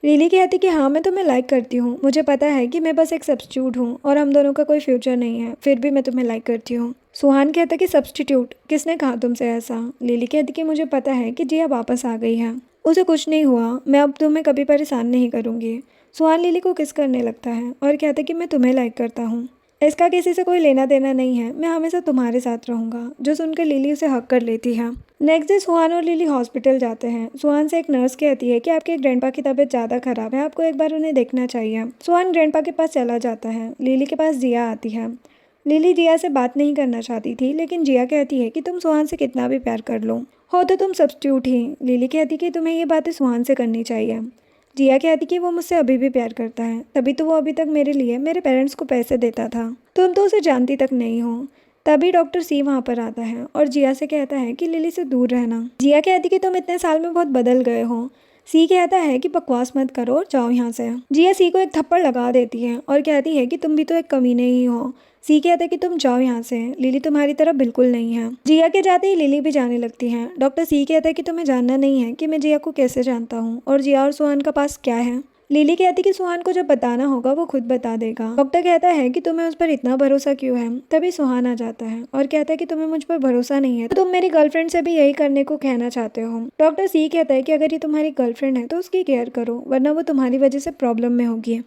लिली कहती कि हाँ मैं तुम्हें लाइक करती हूँ, मुझे पता है कि मैं बस एक सब्स्टिट्यूट हूँ और हम दोनों का कोई फ्यूचर नहीं है, फिर भी मैं तुम्हें लाइक करती हूँ। सुहान कहता कि सब्स्टिट्यूट, किसने कहा तुमसे ऐसा। लिली कहती कि मुझे पता है कि जिया वापस आ गई है, उसे कुछ नहीं हुआ, मैं अब तुम्हें कभी परेशान नहीं करूँगी। सुहान लिली को किस करने लगता है और कहता कि मैं तुम्हें लाइक करता हूँ, इसका किसी से कोई लेना देना नहीं है, मैं हमेशा तुम्हारे साथ रहूँगा। जो सुनकर लिली उसे हक कर लेती है। नेक्स्ट डे सुहान और लिली हॉस्पिटल जाते हैं। सुहान से एक नर्स कहती है कि आपके ग्रैंडपा की तबीयत ज़्यादा खराब है, आपको एक बार उन्हें देखना चाहिए। सुहान ग्रैंडपा के पास चला जाता है। लिली के पास जिया आती है। लिली जिया से बात नहीं करना चाहती थी लेकिन जिया कहती है कि तुम सुहान से कितना भी प्यार कर लो हो तो तुम सब्स्टिट्यूट ही। लिली कहती कि तुम्हें ये बातें सुहान से करनी चाहिए। जिया कहती कि वो मुझसे अभी भी प्यार करता है, तभी तो वो अभी तक मेरे लिए मेरे पेरेंट्स को पैसे देता था, तुम तो उसे जानती तक नहीं हो। तभी डॉक्टर सी वहाँ पर आता है और जिया से कहता है कि लिली से दूर रहना। जिया कहती कि तुम इतने साल में बहुत बदल गए हो। सी कहता है कि बकवास मत करो और जाओ यहाँ से। जिया सी को एक थप्पड़ लगा देती है और कहती है कि तुम भी तो एक कमीने ही हो। सी कहता है कि तुम जाओ यहाँ से, लिली तुम्हारी तरफ बिल्कुल नहीं है। जिया के जाते ही लिली भी जाने लगती है। डॉक्टर सी कहता है कि तुम्हें जानना नहीं है कि मैं जिया को कैसे जानता हूँ और जिया और सुहान का पास क्या है। लिली कहती कि सुहान को जब बताना होगा वो खुद बता देगा। डॉक्टर कहता है कि तुम्हें उस पर इतना भरोसा क्यों है। तभी सुहान आ जाता है और कहता है कि तुम्हें मुझ पर भरोसा नहीं है तो तुम मेरी गर्लफ्रेंड से भी यही करने को कहना चाहते हो। डॉक्टर सी कहता है कि अगर ये तुम्हारी गर्लफ्रेंड है तो उसकी केयर करो, वरना वो तुम्हारी वजह से प्रॉब्लम में होगी।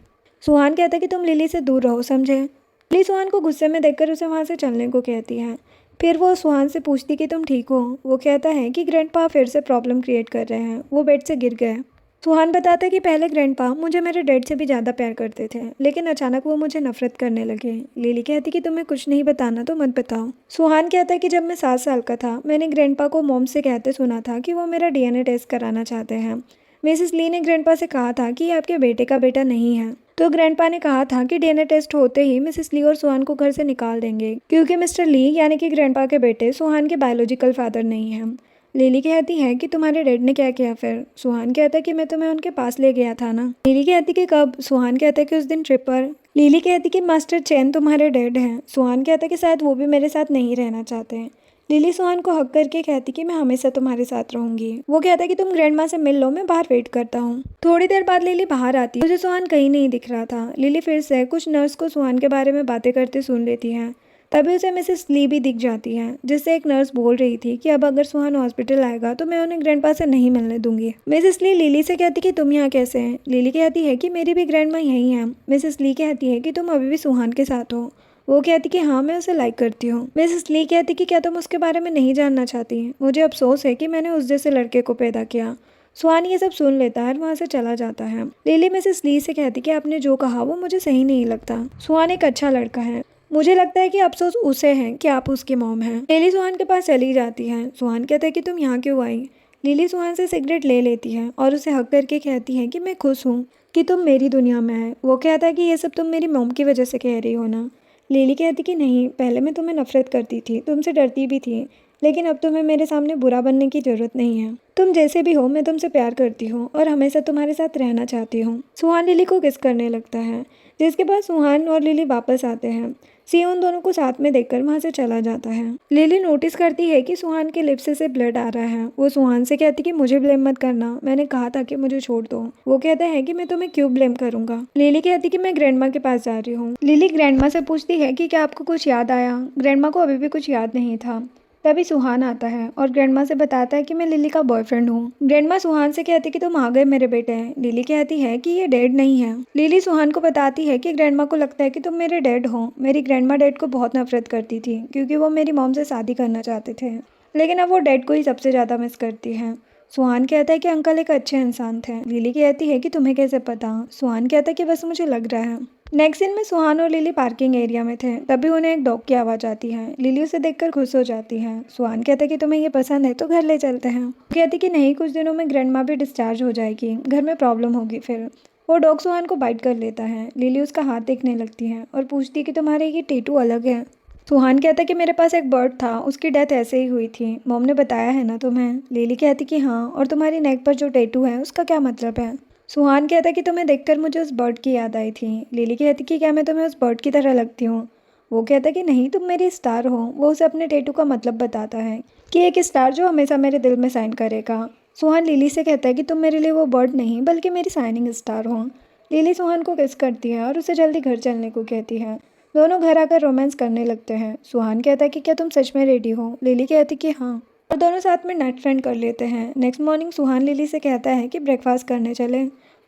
सुहान कहता है कि तुम लिली से दूर रहो, समझे। लिली सुहान को गुस्से में देखकर उसे वहाँ से चलने को कहती है। फिर वो सुहान से पूछती कि तुम ठीक हो। वो कहता है कि ग्रैंडपा फिर से प्रॉब्लम क्रिएट कर रहे हैं, वो बेड से गिर गए। सुहान बताता है कि पहले ग्रैंडपा मुझे मेरे डैड से भी ज़्यादा प्यार करते थे, लेकिन अचानक वो मुझे नफरत करने लगे। लिली कहती कि तुम्हें कुछ नहीं बताना तो मत बताओ। सुहान कहता है कि जब मैं 7 साल का था मैंने ग्रैंडपा को मॉम से कहते सुना था कि वो मेरा डीएनए टेस्ट कराना चाहते हैं। मिसेस ली ने ग्रैंडपा से कहा था कि ये आपके बेटे का बेटा नहीं है, तो ग्रैंडपा ने कहा था कि डीएनए टेस्ट होते ही मिसेस ली और सुहान को घर से निकाल देंगे, क्योंकि मिस्टर ली यानी कि ग्रैंडपा के बेटे सुहान के बायोलॉजिकल फादर नहीं हैं। लिली कहती है कि तुम्हारे डैड ने क्या किया फिर। सुहान कहता है कि मैं तुम्हें उनके पास ले गया था ना। लिली कहती कि कब। सुहान कहता है कि उस दिन ट्रिप पर। लिली कहती कि मास्टर चैन तुम्हारे डैड हैं। सुहान कहता है कि शायद वो भी मेरे साथ नहीं रहना चाहते हैं। लिली सुहान को हक करके कहती कि मैं हमेशा तुम्हारे साथ रहूंगी। वो कहता है कि तुम ग्रैंडमा से मिल लो, मैं बाहर वेट करता हूँ। थोड़ी देर बाद लिली बाहर आती है। मुझे सुहान कहीं नहीं दिख रहा था। लिली फिर से कुछ नर्स को सुहान के बारे में बातें करते सुन लेती है। तभी उसे मिसेस ली भी दिख जाती है, जिससे एक नर्स बोल रही थी कि अब अगर सुहान हॉस्पिटल आएगा तो मैं उन्हें ग्रैंडपा से नहीं मिलने दूंगी। मिसेस ली लिली से कहती कि तुम यहाँ कैसे हैं। लिली कहती है कि मेरी भी ग्रैंडमा यहीं है। मिसेस ली कहती है कि तुम अभी भी सुहान के साथ हो। वो कहती कि हाँ, मैं उसे लाइक करती हूँ। मिसेस ली कहती कि क्या तुम उसके बारे में नहीं जानना चाहती। मुझे अफसोस है कि मैंने उस जैसे लड़के को पैदा किया। सुहान ये सब सुन लेता है और वहाँ से चला जाता है। लिली मिसेस ली से कहती कि आपने जो कहा वो मुझे सही नहीं लगता। सुहान एक अच्छा लड़का है। मुझे लगता है कि अफसोस उसे है कि आप उसकी मॉम हैं। लिली सुहान के पास चली जाती है। सुहान कहता है कि तुम यहाँ क्यों आई। लिली सुहान से सिगरेट ले लेती है और उसे हक करके कहती है कि मैं खुश हूँ कि तुम मेरी दुनिया में है। वो कहता है कि ये सब तुम मेरी मॉम की वजह से कह रही हो ना। लिली कहती कि नहीं, पहले मैं तुम्हें नफरत करती थी, तुमसे डरती भी थी, लेकिन अब तुम्हें मेरे सामने बुरा बनने की जरूरत नहीं है। तुम जैसे भी हो, मैं तुमसे प्यार करती हूँ और हमेशा तुम्हारे साथ रहना चाहती हूँ। सुहान लिली को किस करने लगता है, जिसके बाद सुहान और लिली वापस आते हैं। सी उन दोनों को साथ में देखकर वहाँ से चला जाता है। लिली नोटिस करती है कि सुहान के लिप्स से ब्लड आ रहा है। वो सुहान से कहती कि मुझे ब्लेम मत करना, मैंने कहा था कि मुझे छोड़ दो। वो कहता है कि मैं तुम्हें क्यों ब्लेम करूंगा। लिली कहती कि मैं ग्रैंडमा के पास जा रही हूँ। लिली ग्रैंडमा से पूछती है कि क्या आपको कुछ याद आया। ग्रैंडमा को अभी भी कुछ याद नहीं था। तभी सुहान आता है और ग्रैंडमा से बताता है कि मैं लिली का बॉयफ्रेंड हूँ। ग्रैंडमा सुहान से कहती कि तुम आ गए मेरे बेटे। लिली कहती है कि ये डैड नहीं है। लिली सुहान को बताती है कि ग्रैंडमा को लगता है कि तुम मेरे डैड हो। मेरी ग्रैंडमा डैड को बहुत नफरत करती थी, क्योंकि वो मेरी मॉम से शादी करना चाहते थे, लेकिन अब वो डैड को ही सबसे ज़्यादा मिस करती है। सुहान कहता है कि अंकल एक अच्छे इंसान थे। लिली कहती है कि तुम्हें कैसे पता। सुहान कहता है कि बस मुझे लग रहा है। नेक्स्ट सीन में सुहान और लिली पार्किंग एरिया में थे, तभी उन्हें एक डॉग की आवाज़ आती है। लिली उसे देखकर खुश हो जाती है। सुहान कहता है कि तुम्हें ये पसंद है तो घर ले चलते हैं। कहती कि नहीं, कुछ दिनों में ग्रैंडमा भी डिस्चार्ज हो जाएगी, घर में प्रॉब्लम होगी फिर। वो डॉग सुहान को बाइट कर लेता है। लिली उसका हाथ देखने लगती है और पूछती है कि तुम्हारे ये टैटू अलग है। सुहान कहता है कि मेरे पास एक बर्ड था, उसकी डेथ ऐसे ही हुई थी, मॉम ने बताया है ना तुम्हें। लिली कहती कि हाँ, और तुम्हारी नेक पर जो टैटू है उसका क्या मतलब है। सुहान कहता है कि तुम्हें देखकर मुझे उस बर्ड की याद आई थी। लिली कहती कि क्या मैं तुम्हें उस बर्ड की तरह लगती हूँ। वो कहता है कि नहीं, तुम मेरी स्टार हो। वो उसे अपने टैटू का मतलब बताता है कि एक स्टार जो हमेशा मेरे दिल में साइन करेगा। सुहान लिली से कहता है कि तुम मेरे लिए वो बर्ड नहीं बल्कि मेरी साइनिंग स्टार हो। लिली सुहान को किस करती है और उसे जल्दी घर चलने को कहती है। दोनों घर आकर रोमांस करने लगते हैं। सुहान कहता है कि क्या तुम सच में रेडी हो। लिली कहती कि हाँ, और दोनों साथ में नाइट फ्रेंड कर लेते हैं। नेक्स्ट मॉर्निंग सुहान लिली से कहता है कि ब्रेकफास्ट करने चले।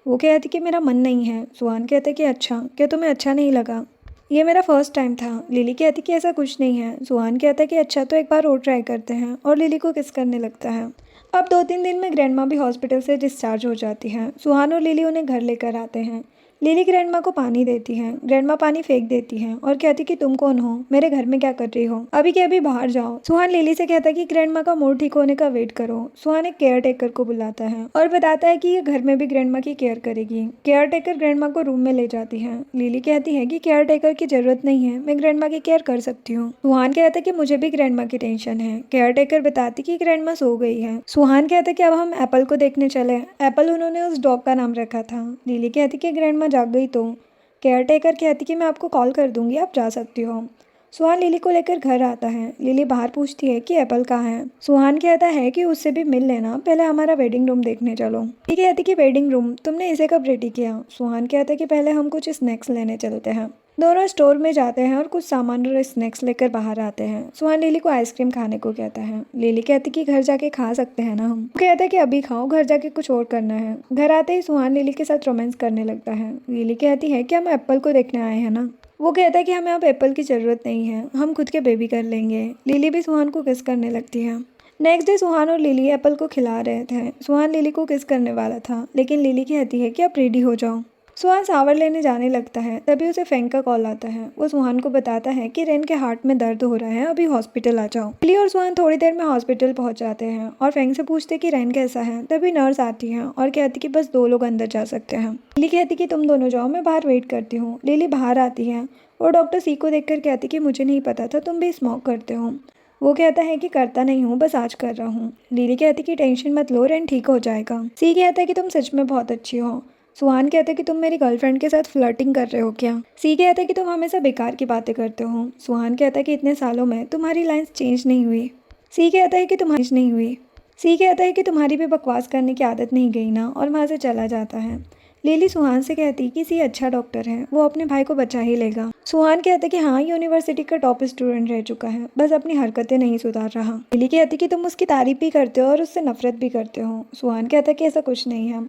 वो कहती कि मेरा मन नहीं है। सुहान कहता है कि अच्छा, क्या तुम्हें अच्छा नहीं लगा। ये मेरा फर्स्ट टाइम था। लिली कहती कि ऐसा कुछ नहीं है। सुहान कहता है कि अच्छा, तो एक बार और ट्राई करते हैं, और लिली को किस करने लगता है। अब 2-3 दिन में ग्रैंडमा भी हॉस्पिटल से डिस्चार्ज हो जाती है। सुहान और लिली उन्हें घर लेकर आते हैं। लिली ग्रैंडमा को पानी देती है। ग्रैंडमा पानी फेंक देती है और कहती कि तुम कौन हो, मेरे घर में क्या कर रही हो, अभी के अभी बाहर जाओ। सुहान लिली से कहता है कि ग्रैंडमा का मूड ठीक होने का वेट करो। सुहान एक केयर टेकर को बुलाता है और बताता है कि ये घर में भी ग्रैंडमा की केयर करेगी। केयर टेकर ग्रैंडमा को रूम में ले जाती है। लिली कहती है कि केयर टेकर की जरूरत नहीं है, मैं ग्रैंडमा की केयर कर सकती हूँ। सुहान कहता है कि मुझे भी ग्रैंडमा की टेंशन है। केयर टेकर बताती कि ग्रैंडमा सो गई है। सुहान कहता है कि अब हम एप्पल को देखने चले। एप्पल उन्होंने उस डॉग का नाम रखा था। लिली कहती कि ग्रैंडमा जाग गई तो। केयर टेकर कहती कि मैं आपको कॉल कर दूंगी, आप जा सकती हो। सुहान लिली को लेकर घर आता है। लिली बाहर पूछती है कि एप्पल कहाँ है। सुहान कहता है कि उससे भी मिल लेना, पहले हमारा वेडिंग रूम देखने चलो। लिली कहती कि वेडिंग रूम, तुमने इसे कब रेडी किया। सुहान कहता है कि पहले हम कुछ स्नैक्स लेने चलते हैं। दोनों स्टोर में जाते हैं और कुछ सामान और स्नैक्स लेकर बाहर आते हैं। सुहान लिली को आइसक्रीम खाने को कहता है। लिली कहती कि घर जाके खा सकते हैं ना हम। वो कहता है कि अभी खाओ, घर जाके कुछ और करना है। घर आते ही सुहान लिली के साथ रोमांस करने लगता है। लिली कहती है कि हम एप्पल को देखने आए हैं ना। वो कहता है कि हमें अब एप्पल की ज़रूरत नहीं है, हम खुद के बेबी कर लेंगे। लिली भी सुहान को किस करने लगती है। नेक्स्ट डे सुहान और लिली एप्पल को खिला रहे थे। सुहान लिली को किस करने वाला था, लेकिन लिली कहती है कि आप रेडी हो जाओ। सुहान शावर लेने जाने लगता है, तभी उसे फैंक का कॉल आता है। वो सुहान को बताता है कि रेन के हार्ट में दर्द हो रहा है, अभी हॉस्पिटल आ जाओ। लिली और सुहान थोड़ी देर में हॉस्पिटल पहुंच जाते हैं और फैंक से पूछते कि रेन कैसा है। तभी नर्स आती है और कहती कि बस 2 लोग अंदर जा सकते हैं। लिली कहती कि तुम दोनों जाओ, मैं बाहर वेट करती हूँ। लिली बाहर आती है और डॉक्टर सी को देखकर कहती कि मुझे नहीं पता था तुम भी स्मोक करते हो। वो कहता है कि करता नहीं हूँ, बस आज कर रहा हूँ। लिली कहती कि टेंशन मत लो, रेन ठीक हो जाएगा। सी कहता है कि तुम सच में बहुत अच्छी हो। सुहान कहता है कि तुम मेरी गर्लफ्रेंड के साथ फ्लर्टिंग कर रहे हो क्या। सी कहता है कि तुम हमेशा बेकार की बातें करते हो। सुहान कहता है कि इतने सालों में तुम्हारी लाइन्स चेंज नहीं हुई। सी कहता है कि तुम्हारी नहीं हुई। सी कहता है कि तुम्हारी भी बकवास करने की आदत नहीं गई ना, और वहाँ से चला जाता है। लिली सुहान से कहती कि सी अच्छा डॉक्टर है, वो अपने भाई को बचा ही लेगा। सुहान कहता कि हाँ, यूनिवर्सिटी का टॉप स्टूडेंट रह चुका है, बस अपनी हरकतें नहीं सुधार रहा। लिली कहती कि तुम उसकी तारीफ भी करते हो और उससे नफरत भी करते हो। सुहान कहता कि ऐसा कुछ नहीं है।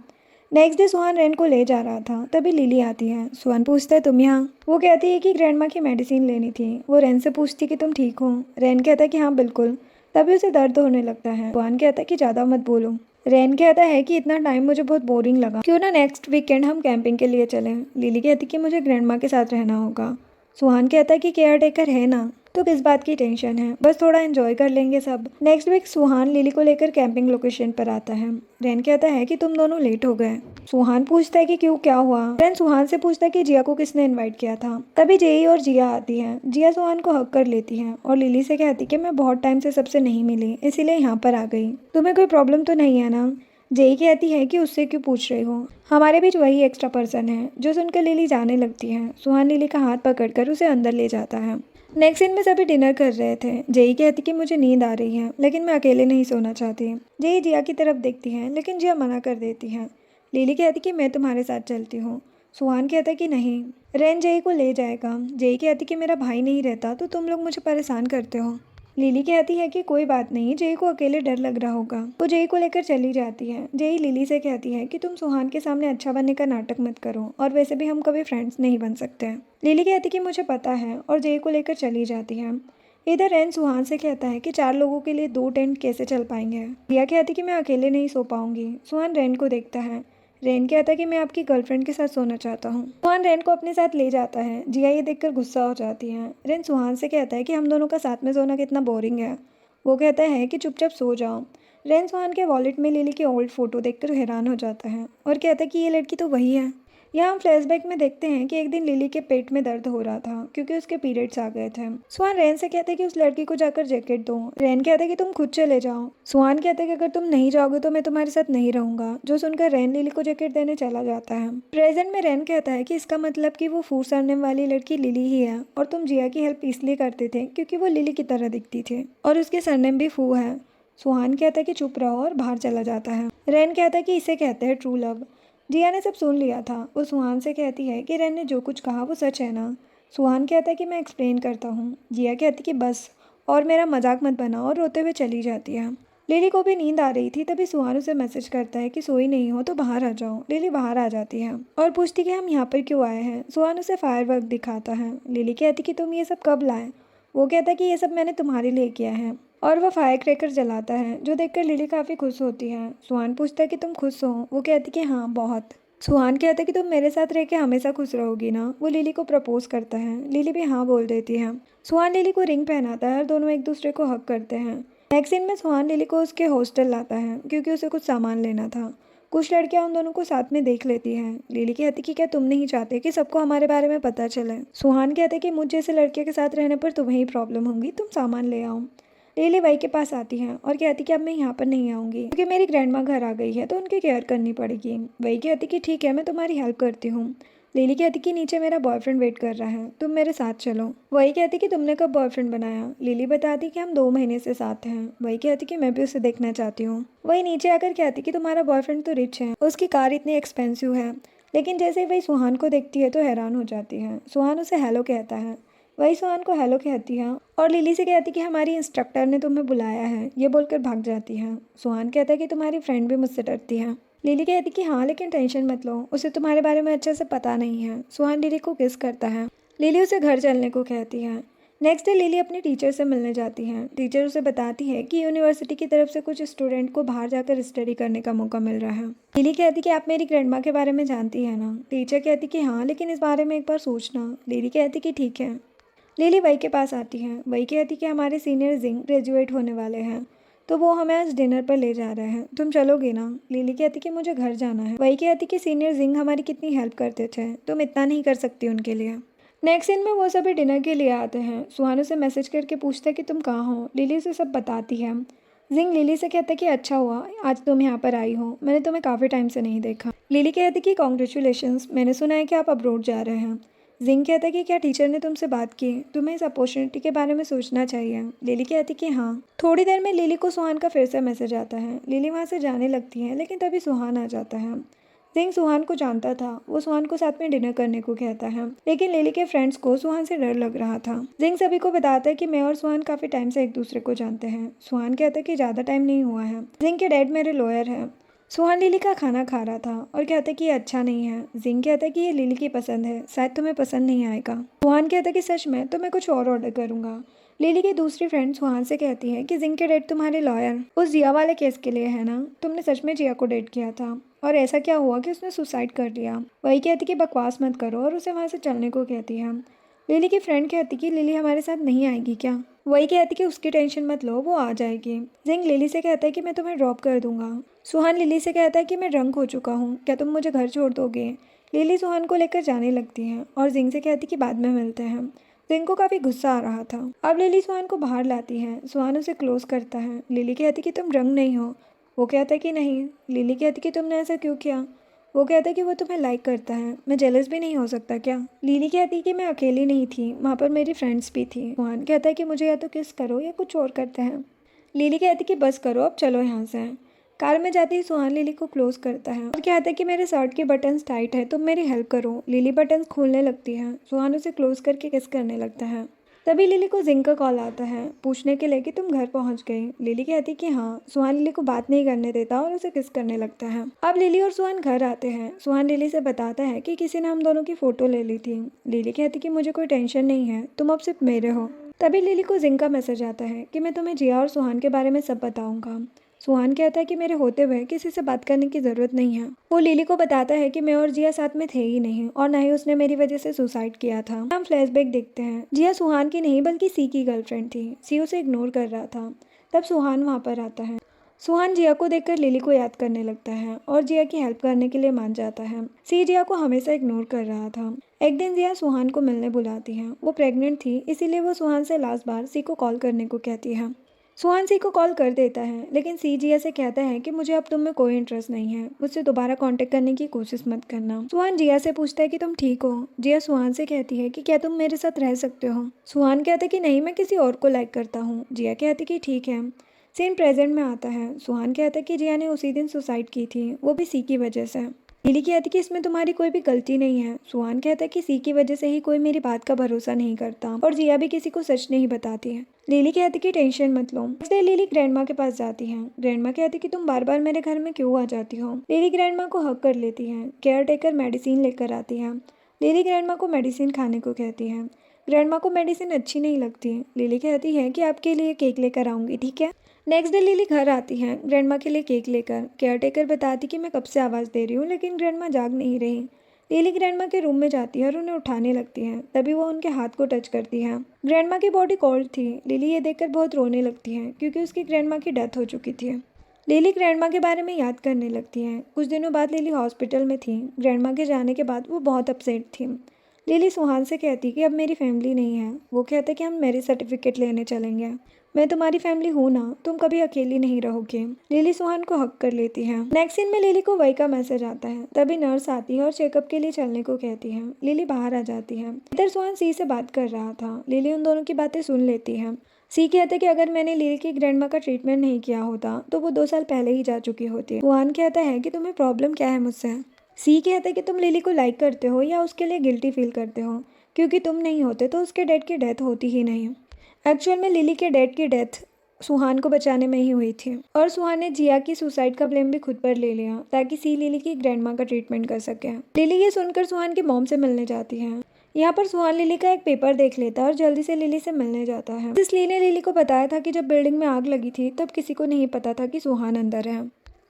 नेक्स्ट डे सुहान रेन को ले जा रहा था, तभी लिली आती है। सुहान पूछता है तुम यहाँ। वो कहती है कि ग्रैंडमा की मेडिसिन लेनी थी। वो रेन से पूछती कि तुम ठीक हो। रेन कहता है कि हाँ बिल्कुल। तभी उसे दर्द होने लगता है। सुहान कहता है कि ज़्यादा मत बोलो। रेन कहता है कि इतना टाइम मुझे बहुत बोरिंग लगा, क्यों ना नेक्स्ट वीकेंड हम कैंपिंग के लिए चलें। लिली कहती कि मुझे ग्रैंडमा के साथ रहना होगा। सुहान कहता है कि केयर टेकर है ना, तो किस बात की टेंशन है, बस थोड़ा एंजॉय कर लेंगे सब। नेक्स्ट वीक सुहान लिली को लेकर कैंपिंग लोकेशन पर आता है। रेन कहता है कि तुम दोनों लेट हो गए। सुहान पूछता है कि क्यों, क्या हुआ। रेन सुहान से पूछता है कि जिया को किसने इनवाइट किया था। तभी जेई और जिया आती हैं। जिया सुहान को हक कर लेती है और लिली से कहती कि मैं बहुत टाइम से सबसे नहीं मिली, इसीलिए यहाँ पर आ गई। तुम्हें कोई प्रॉब्लम तो नहीं है ना। जेई कहती है कि उससे क्यों पूछ रही हो, हमारे बीच वही एक्स्ट्रा पर्सन है। जो सुनकर लिली जाने लगती है। सुहान लिली का हाथ पकड़कर उसे अंदर ले जाता है। नेक्स्ट सीन में सभी डिनर कर रहे थे। जेई कहती कि मुझे नींद आ रही है, लेकिन मैं अकेले नहीं सोना चाहती। जेई जिया की तरफ देखती है, लेकिन जिया मना कर देती है। लिली कहती कि मैं तुम्हारे साथ चलती हूँ। सुहान कहता कि नहीं, रेन जेई को ले जाएगा। जेई कहती कि मेरा भाई नहीं रहता तो तुम लोग मुझे परेशान करते हो। लिली कहती है कि कोई बात नहीं, जेई को अकेले डर लग रहा होगा। वो जेई को लेकर चली जाती है। जेई लिली से कहती है कि तुम सुहान के सामने अच्छा बनने का नाटक मत करो, और वैसे भी हम कभी फ्रेंड्स नहीं बन सकते हैं। लिली कहती कि मुझे पता है, और जेई को लेकर चली जाती है। इधर रेन सुहान से कहता है कि 4 लोगों के लिए 2 टेंट कैसे चल पाएंगे। जिया कहती कि मैं अकेले नहीं सो पाऊंगी। सुहान रेन को देखता है। रेन कहता है कि मैं आपकी गर्लफ्रेंड के साथ सोना चाहता हूँ। सुहान रेन को अपने साथ ले जाता है। जिया ये देखकर गुस्सा हो जाती है। रेन सुहान से कहता है कि हम दोनों का साथ में सोना कितना बोरिंग है। वो कहता है कि चुपचाप सो जाओ। रेन सुहान के वॉलेट में लिली की ओल्ड फोटो देखकर हैरान हो जाता है और कहता है कि ये लड़की तो वही है। यहाँ हम फ्लैशबैक में देखते हैं कि एक दिन लिली के पेट में दर्द हो रहा था क्योंकि उसके पीरियड्स आ गए थे। सुहान रेन से कहते हैं कि उस लड़की को जाकर जैकेट दो। रेन कहता है कि तुम खुद चले जाओ। सुहान कहते हैं कि अगर तुम नहीं जाओगे तो मैं तुम्हारे साथ नहीं रहूंगा। जो सुनकर रेन लिली को जैकेट देने चला जाता है। प्रेजेंट में रेन कहता है कि इसका मतलब कि वो फूड सरनेम वाली लड़की लिली ही है, और तुम जिया की हेल्प इसलिए करते थे क्योंकि वो लिली की तरह दिखती थी और उसके सरनेम भी फू है। सुहान कहता है कि चुप रहो और बाहर चला जाता है। रेन कहता है कि इसे कहते हैं ट्रू लव। जिया ने सब सुन लिया था। वो सुहान से कहती है कि रेन ने जो कुछ कहा वो सच है ना। सुहान कहता है कि मैं एक्सप्लेन करता हूँ। जिया कहती कि बस, और मेरा मजाक मत बनाओ, और रोते हुए चली जाती है। लिली को भी नींद आ रही थी, तभी सुहान उसे मैसेज करता है कि सोई नहीं हो तो बाहर आ जाओ। लिली बाहर आ जाती है और पूछती कि हम यहाँ पर क्यों आए हैं। सुहान उसे फायरवर्क दिखाता है। लिली कहती कि तुम ये सब कब लाए। वो कहता है कि ये सब मैंने तुम्हारे लिए किया है, और वह फायर क्रैकर जलाता है, जो देखकर लिली काफ़ी खुश होती है। सुहान पूछता है कि तुम खुश हो। वो कहती कि हाँ, बहुत। सुहान कहता है कि तुम मेरे साथ रह के हमेशा खुश रहोगी ना। वो लिली को प्रपोज करता है। लिली भी हाँ बोल देती है। सुहान लिली को रिंग पहनाता है और दोनों एक दूसरे को हक करते हैं। नेक्स्ट सीन में सुहान लिली को उसके हॉस्टल लाता है क्योंकि उसे कुछ सामान लेना था। कुछ लड़कियां उन दोनों को साथ में देख लेती हैं। लिली कहती कि क्या तुम नहीं चाहते कि सबको हमारे बारे में पता चले। सुहान कहते कि मुझ जैसे लड़के के साथ रहने पर तुम्हें ही प्रॉब्लम होगी, तुम सामान ले आओ। लिली वही के पास आती है और कहती कि अब मैं यहाँ पर नहीं आऊँगी क्योंकि मेरी ग्रैंडमा घर आ गई है तो उनकी केयर करनी पड़ेगी। वही कहती कि ठीक है, मैं तुम्हारी हेल्प करती हूँ। लिली कहती कि नीचे मेरा बॉयफ्रेंड वेट कर रहा है, तुम मेरे साथ चलो। वही कहती कि तुमने कब बॉयफ्रेंड बनाया। लिली बताती कि हम 2 महीने से साथ हैं। वही कहती कि मैं भी उसे देखना चाहती हूँ। वही नीचे आकर कहती कि तुम्हारा बॉयफ्रेंड तो रिच है, उसकी कार इतनी एक्सपेंसिव है। लेकिन जैसे ही वही सुहान को देखती है तो हैरान हो जाती है। सुहान उसे हेलो कहता है। वही सुहान को हेलो कहती है और लिली से कहती कि हमारी इंस्ट्रक्टर ने तुम्हें बुलाया है। ये बोलकर भाग जाती है। सुहान कहता है कि तुम्हारी फ्रेंड भी मुझसे डरती है। लिली कहती कि हाँ, लेकिन टेंशन मत लो, उसे तुम्हारे बारे में अच्छे से पता नहीं है। सुहान लिली को किस करता है। लिली उसे घर चलने को कहती है। नेक्स्ट डे लिली अपने टीचर से मिलने जाती है। टीचर उसे बताती है कि यूनिवर्सिटी की तरफ से कुछ स्टूडेंट को बाहर जाकर स्टडी करने का मौका मिल रहा है। लिली कहती कि आप मेरी ग्रैंडमा के बारे में जानती है ना। टीचर कहती कि हाँ, लेकिन इस बारे में एक बार सोचना। लिली कहती कि ठीक है। लिली वही के पास आती है। वही कहती कि हमारे सीनियर जिंग ग्रेजुएट होने वाले हैं, तो वो हमें आज डिनर पर ले जा रहे हैं, तुम चलोगी ना। लिली कहती कि मुझे घर जाना है। वही कहती कि सीनियर जिंग हमारी कितनी हेल्प करते थे, तुम इतना नहीं कर सकती उनके लिए। नेक्स्ट सीन में वो सभी डिनर के लिए आते हैं। सुहान उसे मैसेज करके पूछता है कि तुम कहाँ हो। लिली उसे सब बताती है। जिंग लिली से कहता है कि अच्छा हुआ आज तुम यहाँ पर आई हो, मैंने तुम्हें काफ़ी टाइम से नहीं देखा। लिली कहती कि कॉन्ग्रेचुलेशंस, मैंने सुना है कि आप अब्रोड जा रहे हैं। जिंग कहता है कि क्या टीचर ने तुमसे बात की, तुम्हें इस अपॉर्चुनिटी के बारे में सोचना चाहिए। लिली कहती कि हाँ। थोड़ी देर में लिली को सुहान का फिर से मैसेज आता है। लिली वहाँ से जाने लगती है, लेकिन तभी सुहान आ जाता है। जिंग सुहान को जानता था। वो सुहान को साथ में डिनर करने को कहता है, लेकिन लिली के फ्रेंड्स को सुहान से डर लग रहा था। जिंग सभी को बताता है कि मैं और सुहान काफी टाइम से एक दूसरे को जानते हैं। सुहान कहता है कि ज्यादा टाइम नहीं हुआ है। जिंग के डैड मेरे लॉयर हैं। सुहान लिली का खाना खा रहा था और कहता है कि ये अच्छा नहीं है। जिंग कहता है कि ये लिली की पसंद है, शायद तुम्हें पसंद नहीं आएगा। सुहान कहता है कि सच में, तो मैं कुछ और ऑर्डर करूंगा। लिली की दूसरी फ्रेंड सुहान से कहती है कि जिंग के डेट तुम्हारे लॉयर उस जिया वाले केस के लिए है ना, तुमने सच में जिया को डेट किया था और ऐसा क्या हुआ कि उसने सुसाइड कर लिया। वही कहती कि बकवास मत करो और उसे वहाँ से चलने को कहती है। लिली की फ्रेंड कहती कि लिली हमारे साथ नहीं आएगी क्या। वही कहती कि उसकी टेंशन मत लो, वो आ जाएगी। जिंग लिली से कहता है कि मैं तुम्हें ड्रॉप कर दूंगा। सुहान लिली से कहता है कि मैं ड्रंक हो चुका हूँ, क्या तुम मुझे घर छोड़ दोगे। लिली सुहान को लेकर जाने लगती है और जिंग से कहती कि बाद में मिलते हैं। जिंग को काफी गुस्सा आ रहा था। अब लिली सुहान को बाहर लाती है। सुहान उसे क्लोज करता है। लिली कहती कि तुम ड्रंक नहीं हो। वो कहता है कि नहीं। लिली कहती कि तुमने ऐसा क्यों किया। वो कहता है कि वो तुम्हें लाइक करता है, मैं जेलस भी नहीं हो सकता क्या। लिली कहती कि मैं अकेली नहीं थी, वहाँ पर मेरी फ्रेंड्स भी थी। सुहान कहता है कि मुझे या तो किस करो या कुछ और करते हैं। लिली कहती कि बस करो, अब चलो यहाँ से। कार में जाती ही सुहान लिली को क्लोज करता है और कहता है कि मेरे शर्ट के बटन्स टाइट है, तुम मेरी हेल्प करो। लिली बटन्स खोलने लगती है। सुहान उसे क्लोज करके किस करने लगता है। तभी लिली को जिंग का कॉल आता है पूछने के लिए कि तुम घर पहुंच गई। लिली कहती कि हाँ। सुहान लिली को बात नहीं करने देता और उसे किस करने लगता है। अब लिली और सुहान घर आते हैं। सुहान लिली से बताता है कि किसी ने हम दोनों की फोटो ले ली थी। लिली कहती कि मुझे कोई टेंशन नहीं है, तुम अब सिर्फ मेरे हो। तभी लिली को जिंग का मैसेज आता है कि मैं तुम्हें जिया और सुहान के बारे में सब बताऊंगा। सुहान कहता है कि मेरे होते हुए किसी से बात करने की जरूरत नहीं है। वो लिली को बताता है कि मैं और जिया साथ में थे ही नहीं और ना ही उसने मेरी वजह से सुसाइड किया था। हम फ्लैशबैक देखते हैं। जिया सुहान की नहीं बल्कि सी की गर्लफ्रेंड थी। सी उसे इग्नोर कर रहा था। तब सुहान वहाँ पर आता है। सुहान जिया को देखकर लिली को याद करने लगता है और जिया की हेल्प करने के लिए मान जाता है। सी जिया को हमेशा इग्नोर कर रहा था। एक दिन जिया सुहान को मिलने बुलाती है। वो प्रेग्नेंट थी, इसीलिए वो सुहान से लास्ट बार सी को कॉल करने को कहती है। सुहान सी को कॉल कर देता है, लेकिन सी जिया से कहता है कि मुझे अब तुम में कोई इंटरेस्ट नहीं है, मुझसे दोबारा कांटेक्ट करने की कोशिश मत करना। सुहान जिया से पूछता है कि तुम ठीक हो। जिया सुहान से कहती है कि क्या तुम मेरे साथ रह सकते हो। सुहान कहता है कि नहीं, मैं किसी और को लाइक करता हूँ। जिया कहती कि ठीक है। सीन प्रेजेंट में आता है। सुहान कहता है कि जिया ने उसी दिन सुसाइड की थी, वो भी सी की वजह से। लिली कहती कि इसमें तुम्हारी कोई भी गलती नहीं है। सुहान कहता है कि सी की वजह से ही कोई मेरी बात का भरोसा नहीं करता और जिया भी किसी को सच नहीं बताती है। लिली कहती कि टेंशन मत लो। नेक्स्ट डे लिली ग्रैंडमा के पास जाती है। ग्रैंडमा कहती कि तुम बार बार मेरे घर में क्यों आ जाती हो। लिली ग्रैंडमा को हक कर लेती है। केयर टेकर मेडिसिन लेकर आती है। लिली ग्रैंडमा को मेडिसिन खाने को कहती है। ग्रैंडमा को मेडिसिन अच्छी नहीं लगती। लिली कहती है कि आपके लिए केक लेकर आऊंगी, ठीक है। नेक्स्ट डे लिली घर आती है ग्रैंडमा के लिए केक लेकर। केयर टेकर बताती कि मैं कब से आवाज़ दे रही हूँ, लेकिन ग्रैंडमा जाग नहीं रही। लिली ग्रैंडमा के रूम में जाती है और उन्हें उठाने लगती है। तभी वो उनके हाथ को टच करती है। ग्रैंडमा की बॉडी कोल्ड थी। लिली ये देखकर बहुत रोने लगती है क्योंकि उसकी ग्रैंडमा की डेथ हो चुकी थी। लिली ग्रैंडमा के बारे में याद करने लगती है। कुछ दिनों बाद लिली हॉस्पिटल में थी। ग्रैंडमा के जाने के बाद वो बहुत अपसेट थी। लिली सुहान से कहती कि अब मेरी फैमिली नहीं है। वो कहते कि हम मैरिज सर्टिफिकेट लेने चलेंगे। मैं तुम्हारी फैमिली हूँ ना, तुम कभी अकेली नहीं रहोगे। लिली सुहान को हक कर लेती है। नेक्स्ट सीन में लिली को वही का मैसेज आता है। तभी नर्स आती है और चेकअप के लिए चलने को कहती है। लिली बाहर आ जाती है। इधर सुहान सी से बात कर रहा था। लिली उन दोनों की बातें सुन लेती है। सी कहते कि अगर मैंने लिली की ग्रैंडमा का ट्रीटमेंट नहीं किया होता तो वो 2 साल पहले ही जा चुकी होती। सुहान कहता है कि तुम्हें प्रॉब्लम क्या है मुझसे। सी कहता है कि तुम लिली को लाइक करते हो या उसके लिए गिल्टी फील करते हो, क्योंकि तुम नहीं होते तो उसके डैड की डेथ होती ही नहीं। एक्चुअल में लिली के डैड की डेथ सुहान को बचाने में ही हुई थी और सुहान ने जिया की सुसाइड का ब्लेम भी खुद पर ले लिया ताकि सी लिली की ग्रैंडमा का ट्रीटमेंट कर सके। लिली ये सुनकर सुहान की मॉम से मिलने जाती है। यहाँ पर सुहान लिली का एक पेपर देख लेता है और जल्दी से लिली से मिलने जाता है। इसलिए ने लिली को बताया था कि जब बिल्डिंग में आग लगी थी तब किसी को नहीं पता था कि सुहान अंदर है।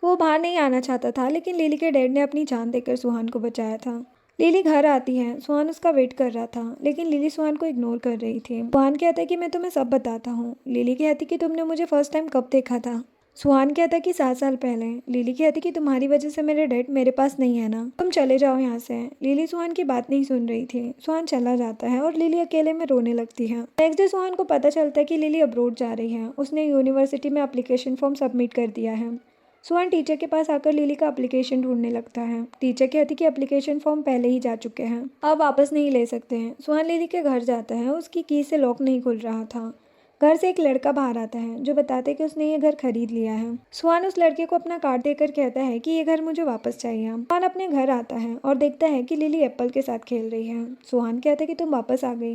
वो बाहर नहीं आना चाहता था, लेकिन लिली के डैड ने अपनी जान देकर सुहान को बचाया था। लिली घर आती है, सुहान उसका वेट कर रहा था, लेकिन लिली सुहान को इग्नोर कर रही थी। सुहान कहता है कि मैं तुम्हें सब बताता हूँ। लिली कहती कि तुमने मुझे फर्स्ट टाइम कब देखा था। सुहान कहता कि 7 साल पहले। लिली कहती कि तुम्हारी वजह से मेरे डैड मेरे पास नहीं है ना, तुम चले जाओ यहाँ से। लिली सुहान की बात नहीं सुन रही थी। सुहान चला जाता है और लिली अकेले में रोने लगती है। नेक्स्ट डे सुहान को पता चलता है कि लिली अब्रोड जा रही है। उसने यूनिवर्सिटी में एप्लीकेशन फॉर्म सबमिट कर दिया है। सुहान टीचर के पास आकर लिली का एप्लीकेशन ढूंढने लगता है। टीचर कहती कि एप्लीकेशन फॉर्म पहले ही जा चुके हैं, अब वापस नहीं ले सकते हैं। सुहान लिली के घर जाता है, उसकी की से लॉक नहीं खुल रहा था। घर से एक लड़का बाहर आता है जो बताते कि उसने ये घर खरीद लिया है। सुहान उस लड़के को अपना कार्ड देकर कहता है कि ये घर मुझे वापस चाहिए। सुहान अपने घर आता है और देखता है कि लिली एप्पल के साथ खेल रही है। सुहान कहता है कि तुम वापस आ गई।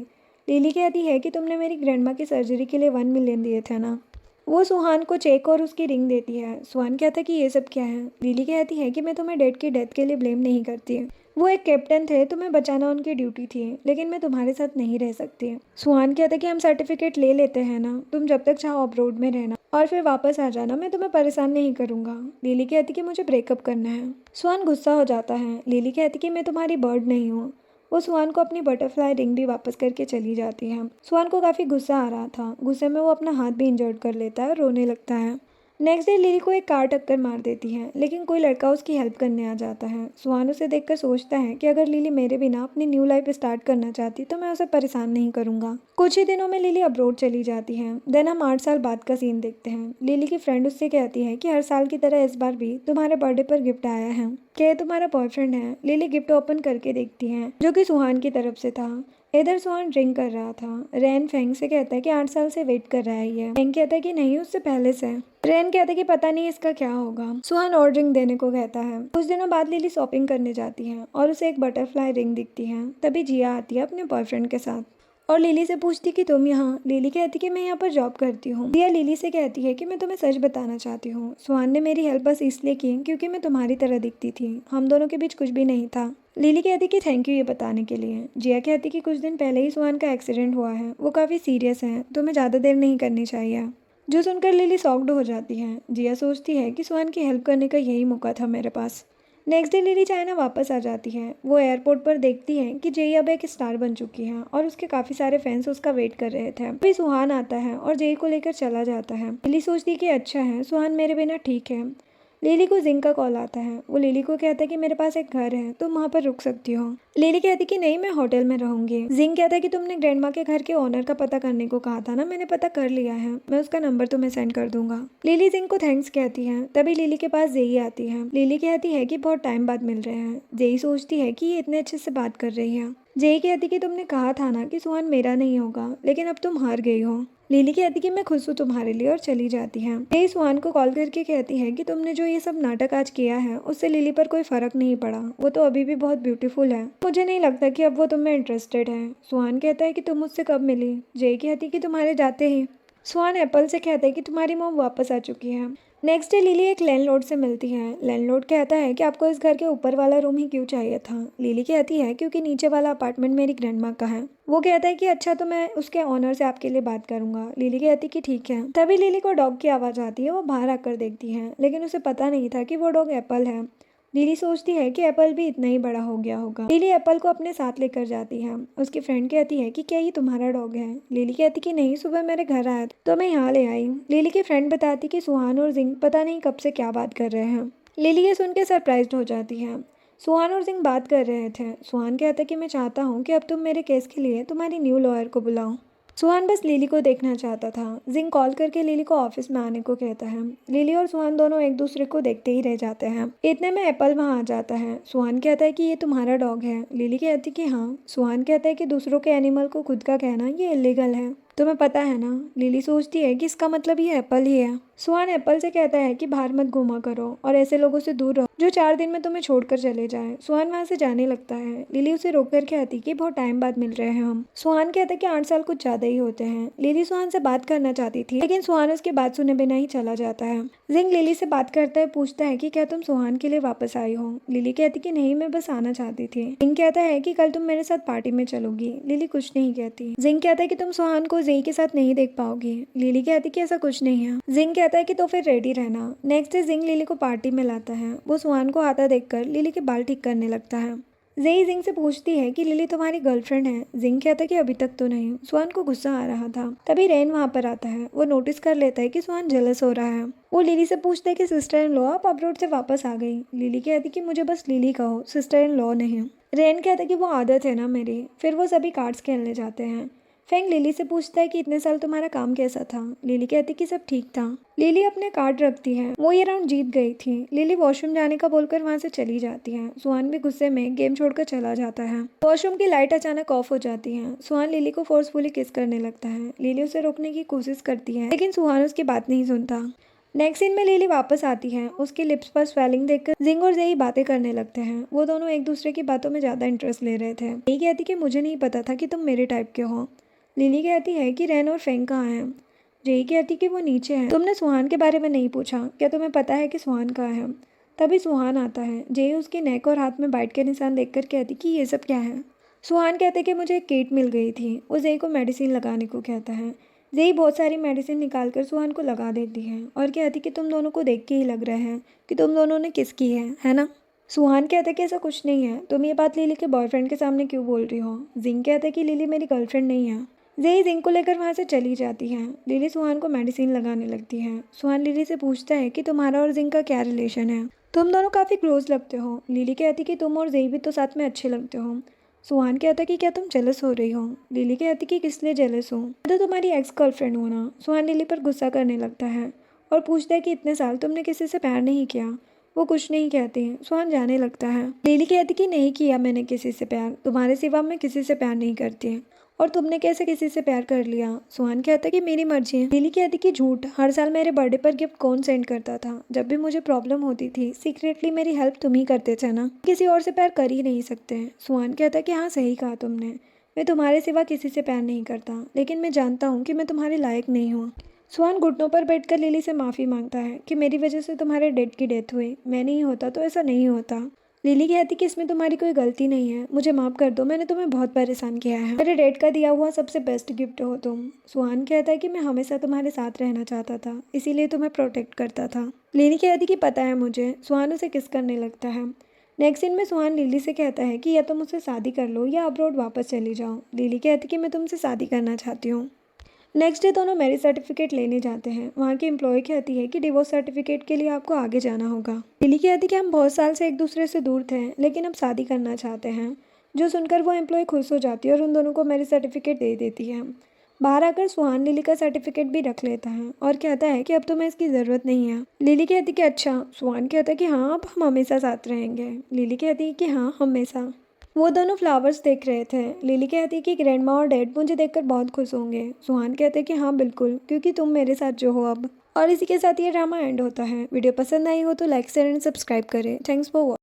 लिली कहती है कि तुमने मेरी ग्रैंडमा की सर्जरी के लिए 1 मिलियन दिए थे ना। वो सुहान को चेक और उसकी रिंग देती है। सुहान कहता है कि ये सब क्या है। लिली कहती है कि मैं तुम्हें डैड की डेथ के लिए ब्लेम नहीं करती। वो एक कैप्टन थे, तुम्हें बचाना उनकी ड्यूटी थी, लेकिन मैं तुम्हारे साथ नहीं रह सकती। सुहान कहता है कि हम सर्टिफिकेट ले लेते हैं ना, तुम जब तक चाहो अब्रोड में रहना और फिर वापस आ जाना, मैं तुम्हें परेशान नहीं करूंगा। लिली कहती कि मुझे ब्रेकअप करना है। सुहान गुस्सा हो जाता है। लिली कहती कि मैं तुम्हारी बर्ड नहीं हूँ। वो सुहान को अपनी बटरफ्लाई रिंग भी वापस करके चली जाती है। सुहान को काफ़ी गुस्सा आ रहा था। गुस्से में वो अपना हाथ भी इंजर्ड कर लेता है और रोने लगता है। नेक्स्ट डे लिली को एक कार टक्कर मार देती है, लेकिन कोई लड़का उसकी हेल्प करने आ जाता है। सुहान उसे देखकर सोचता है कि अगर लिली मेरे बिना अपनी न्यू लाइफ स्टार्ट करना चाहती तो मैं उसे परेशान नहीं करूंगा। कुछ ही दिनों में लिली अब्रोड चली जाती है। देन हम 8 साल बाद का सीन देखते हैं। लिली की फ्रेंड उससे कहती है कि हर साल की तरह इस बार भी तुम्हारे बर्थडे पर गिफ्ट आया है, क्या ये तुम्हारा बॉयफ्रेंड है। लिली गिफ्ट ओपन करके देखती है, जो कि सुहान की तरफ से था। इधर सुहान ड्रिंक कर रहा था। रैन फेंग से कहता है कि 8 साल से वेट कर रहा है ये। फेंग कहता है कि नहीं, उससे पहले से। रैन कहता है कि पता नहीं इसका क्या होगा। सुहान और ड्रिंक देने को कहता है। कुछ दिनों बाद लिली शॉपिंग करने जाती है और उसे एक बटरफ्लाई रिंग दिखती है। तभी जिया आती है अपने बॉयफ्रेंड के साथ और लिली से पूछती कि तुम यहाँ। लिली कहती कि मैं यहाँ पर जॉब करती हूँ। जिया लिली से कहती है कि मैं तुम्हें सच बताना चाहती हूँ। सुहान ने मेरी हेल्प बस इसलिए की क्योंकि मैं तुम्हारी तरह दिखती थी, हम दोनों के बीच कुछ भी नहीं था। लिली कहती कि थैंक यू ये बताने के लिए। जिया कहती कि कुछ दिन पहले ही सुहान का एक्सीडेंट हुआ है, वो काफ़ी सीरियस है, तुम्हें ज़्यादा देर नहीं करनी चाहिए। जो सुनकर लिली शॉक्ड हो जाती है। जिया सोचती है कि सुहान की हेल्प करने का यही मौका था मेरे पास। नेक्स्ट डे लिली चाइना वापस आ जाती है। वो एयरपोर्ट पर देखती है कि जेई अब एक स्टार बन चुकी है और उसके काफ़ी सारे फैंस उसका वेट कर रहे थे। अभी सुहान आता है और जेई को लेकर चला जाता है। लिली सोचती है कि अच्छा है, सुहान मेरे बिना ठीक है। लिली को जिंग का कॉल आता है। वो लिली को कहता है कि मेरे पास एक घर है, तुम वहाँ पर रुक सकती हो। लिली कहती कि नहीं, मैं होटल में रहूंगी। जिंग कहता है कि तुमने ग्रैंडमा के घर के ओनर का पता करने को कहा था ना, मैंने पता कर लिया है, मैं उसका नंबर तुम्हें सेंड कर दूंगा। लिली जिंग को थैंक्स कहती है। तभी लिली के पास जेई आती है। लिली कहती है कि बहुत टाइम बाद मिल रहे हैं। जेई सोचती है कि ये इतने अच्छे से बात कर रही है। जेई कहती कि तुमने कहा था ना कि सुहान मेरा नहीं होगा, लेकिन अब तुम हार गई हो। लिली कहती कि मैं खुश हूँ तुम्हारे लिए और चली जाती है। जेई सुहान को कॉल करके कहती है कि तुमने जो ये सब नाटक आज किया है उससे लिली पर कोई फर्क नहीं पड़ा, वो तो अभी भी बहुत ब्यूटीफुल है, मुझे नहीं लगता कि अब वो तुम में इंटरेस्टेड है। सुहान कहता है कि तुम मुझसे कब मिली। जेई कहती कि तुम्हारे जाते ही। सुहान एप्पल से कहता है कि तुम्हारी मॉम वापस आ चुकी है। नेक्स्ट डे लिली एक लैंडलॉर्ड से मिलती है। लैंडलॉर्ड कहता है कि आपको इस घर के ऊपर वाला रूम ही क्यों चाहिए था। लिली कहती है क्योंकि नीचे वाला अपार्टमेंट मेरी ग्रैंडमा का है। वो कहता है कि अच्छा, तो मैं उसके ऑनर से आपके लिए बात करूंगा। लिली कहती कि ठीक है। तभी लिली को डॉग की आवाज़ आती है। वो बाहर आकर देखती है, लेकिन उसे पता नहीं था कि वो डॉग एप्पल है। लिली सोचती है कि एप्पल भी इतना ही बड़ा हो गया होगा। लिली एप्पल को अपने साथ लेकर जाती है। उसकी फ्रेंड कहती है कि क्या ये तुम्हारा डॉग है। लिली कहती कि नहीं, सुबह मेरे घर आया तो मैं यहाँ ले आई। लिली की फ्रेंड बताती कि सुहान और जिंग पता नहीं कब से क्या बात कर रहे हैं। लिली ये सुन के सरप्राइज हो जाती है। सुहान और जिंग बात कर रहे थे। सुहान कहता है कि मैं चाहता हूँ कि अब तुम मेरे केस के लिए तुम्हारी न्यू लॉयर को बुलाओ। सुहान बस लिली को देखना चाहता था। जिंग कॉल करके लिली को ऑफिस में आने को कहता है। लिली और सुहान दोनों एक दूसरे को देखते ही रह जाते हैं। इतने में एप्पल वहां आ जाता है। सुहान कहता है कि ये तुम्हारा डॉग है। लिली कहती कि हाँ। सुहान कहता है कि दूसरों के एनिमल को खुद का कहना ये इलीगल है। तुम्हें पता है ना, लिली सोचती है कि इसका मतलब ये एप्पल ही है। सुहान एप्पल से कहता है कि बाहर मत घूमा करो और ऐसे लोगों से दूर रहो जो 4 दिन में तुम्हें छोड़कर चले जाए। सुहान वहाँ से जाने लगता है। लिली उसे रोक कर कहती कि बहुत टाइम बाद मिल रहे हैं हम। सुहान कहता है कि 8 साल कुछ ज्यादा ही होते हैं। लिली सुहान से बात करना चाहती थी, लेकिन सुहान उसकी बात सुने बिना ही चला जाता है। जिंग लिली से बात करता है, पूछता है कि क्या तुम सुहान के लिए वापस आई हो। लिली कहती कि नहीं, मैं बस आना चाहती थी। जिंग कहता है कि कल तुम मेरे साथ पार्टी में चलोगी। लिली कुछ नहीं कहती। जिंग कहता है कि तुम सुहान को जेई के साथ नहीं देख पाओगी। लिली कहती कि ऐसा कुछ नहीं है। जिंग कहता है कि तो फिर रेडी रहना। नेक्स्ट डे जिंग लिली को पार्टी में लाता है। वो सुहान को आता देखकर लिली के बाल ठीक करने लगता है। जेई जिंग से पूछती है कि लिली तुम्हारी गर्लफ्रेंड है। जिंग कहता है कि अभी तक तो नहीं। सुहान को गुस्सा आ रहा था। तभी रेन वहाँ पर आता है। वो नोटिस कर लेता है कि सुहान जेलस हो रहा है। वो लिली से पूछता है कि सिस्टर इन लॉ आप अब्रॉड से वापस आ गई। लिली कहती कि मुझे बस लिली कहो, सिस्टर इन लॉ नहीं। रेन कहता है कि वो आदत है ना मेरी। फिर वो सभी कार्ड्स खेलने जाते हैं। फेंग लिली से पूछता है कि इतने साल तुम्हारा काम कैसा था। लिली कहती कि सब ठीक था। लिली अपने कार्ड रखती है। वो ये राउंड जीत गई थी। लिली वॉशरूम जाने का बोलकर वहां से चली जाती है। सुहान भी गुस्से में गेम छोड़कर चला जाता है। वॉशरूम की लाइट अचानक ऑफ हो जाती है। सुहान लिली को फोर्सफुली किस करने लगता है। लिली उसे रोकने की कोशिश करती है, लेकिन सुहान उसकी बात नहीं सुनता। नेक्स्ट सीन में लिली वापस आती है। उसके लिप्स पर स्वेलिंग देखकर जिंग और जेई बातें करने लगते हैं। वो दोनों एक दूसरे की बातों में ज्यादा इंटरेस्ट ले रहे थे। जेई कहती कि मुझे नहीं पता था कि तुम मेरे टाइप के हो। लिली कहती है कि रेन और फेंग कहाँ हैं। जेई कहती कि वो नीचे हैं। तुमने सुहान के बारे में नहीं पूछा, क्या तुम्हें पता है कि सुहान कहाँ है। तभी सुहान आता है। जेई उसकी नेक और हाथ में बाइट के निशान देखकर कहती कि ये सब क्या है। सुहान कहते कि मुझे एक किट मिल गई थी। वो जेई को मेडिसिन लगाने को कहता है। जेई बहुत सारी मेडिसिन निकाल कर सुहान को लगा देती है और कहती कि तुम दोनों को देख के ही लग रहा है कि तुम दोनों ने किस की है ना। सुहान कहता है कि ऐसा कुछ नहीं है, तुम ये बात लिली के बॉयफ्रेंड के सामने क्यों बोल रही हो। जिंग कहता है कि लिली मेरी गर्लफ्रेंड नहीं है। जेई जिंग को लेकर वहाँ से चली जाती है। लिली सुहान को मेडिसिन लगाने लगती है। सुहान लिली से पूछता है कि तुम्हारा और जिंग का क्या रिलेशन है। तुम दोनों काफ़ी क्लोज लगते हो। लिली कहती कि तुम और जेई भी तो साथ में अच्छे लगते हो। सुहान कहता कि क्या तुम जेलस हो रही हो। लिली कहती कि किस लिए जेलस हो, तो तुम्हारी एक्स गर्लफ्रेंड हो ना। सुहान लिली पर गुस्सा करने लगता है और पूछता है कि इतने साल तुमने किसी से प्यार नहीं किया। वो कुछ नहीं कहती। सुहान जाने लगता है। लिली कहती कि नहीं किया मैंने किसी से प्यार, तुम्हारे सिवा मैं किसी से प्यार नहीं करती। और तुमने कैसे किसी से प्यार कर लिया। सुहान कहता कि मेरी मर्जी है। लिली कहती कि झूठ, हर साल मेरे बर्थडे पर गिफ्ट कौन सेंड करता था। जब भी मुझे प्रॉब्लम होती थी सीक्रेटली मेरी हेल्प तुम ही करते थे ना, किसी और से प्यार कर ही नहीं सकते। सुहान कहता कि हाँ सही कहा तुमने, मैं तुम्हारे सिवा किसी से प्यार नहीं करता, लेकिन मैं जानता हूँ कि मैं तुम्हारे लायक नहीं हूँ। सुहान घुटनों पर बैठकर लिली से माफ़ी मांगता है कि मेरी वजह से तुम्हारे डैड की डेथ हुई, मैं नहीं होता तो ऐसा नहीं होता। लिली कहती कि इसमें तुम्हारी कोई गलती नहीं है, मुझे माफ़ कर दो, मैंने तुम्हें बहुत परेशान किया है, मेरे डैड का दिया हुआ सबसे बेस्ट गिफ्ट हो तुम। सुहान कहता है कि मैं हमेशा तुम्हारे साथ रहना चाहता था, इसीलिए तुम्हें प्रोटेक्ट करता था। लिली कहती कि पता है मुझे। सुहान उसे किस करने लगता है। नेक्स्ट सीन में सुहान लिली से कहता है कि या तुम मुझसे शादी कर लो या अब्रॉड वापस चली जाओ। लिली कहती कि मैं तुमसे शादी करना चाहती हूँ। नेक्स्ट डे दोनों मैरिज सर्टिफिकेट लेने जाते हैं। वहाँ की एम्प्लॉय कहती है कि डिवोर्स सर्टिफिकेट के लिए आपको आगे जाना होगा। लिली कहती कि हम बहुत साल से एक दूसरे से दूर थे, लेकिन अब शादी करना चाहते हैं। जो सुनकर वो एम्प्लॉय खुश हो जाती है और उन दोनों को मैरिज सर्टिफिकेट दे देती है। बाहर आकर सुहान लिली का सर्टिफिकेट भी रख लेता है और कहता है कि अब तुम्हें इसकी ज़रूरत नहीं है। लिली कहती कि अच्छा। सुहान कहता है कि हाँ अब हम हमेशा साथ रहेंगे। लिली कहती है कि हाँ हमेशा। वो दोनों फ्लावर्स देख रहे थे। लिली कहती कि ग्रैंडमा और डैड मुझे देखकर बहुत खुश होंगे। सुहान कहते कि हाँ बिल्कुल, क्योंकि तुम मेरे साथ जो हो अब। और इसी के साथ ये ड्रामा एंड होता है। वीडियो पसंद आई हो तो लाइक शेयर एंड सब्सक्राइब करें। Thanks for watching.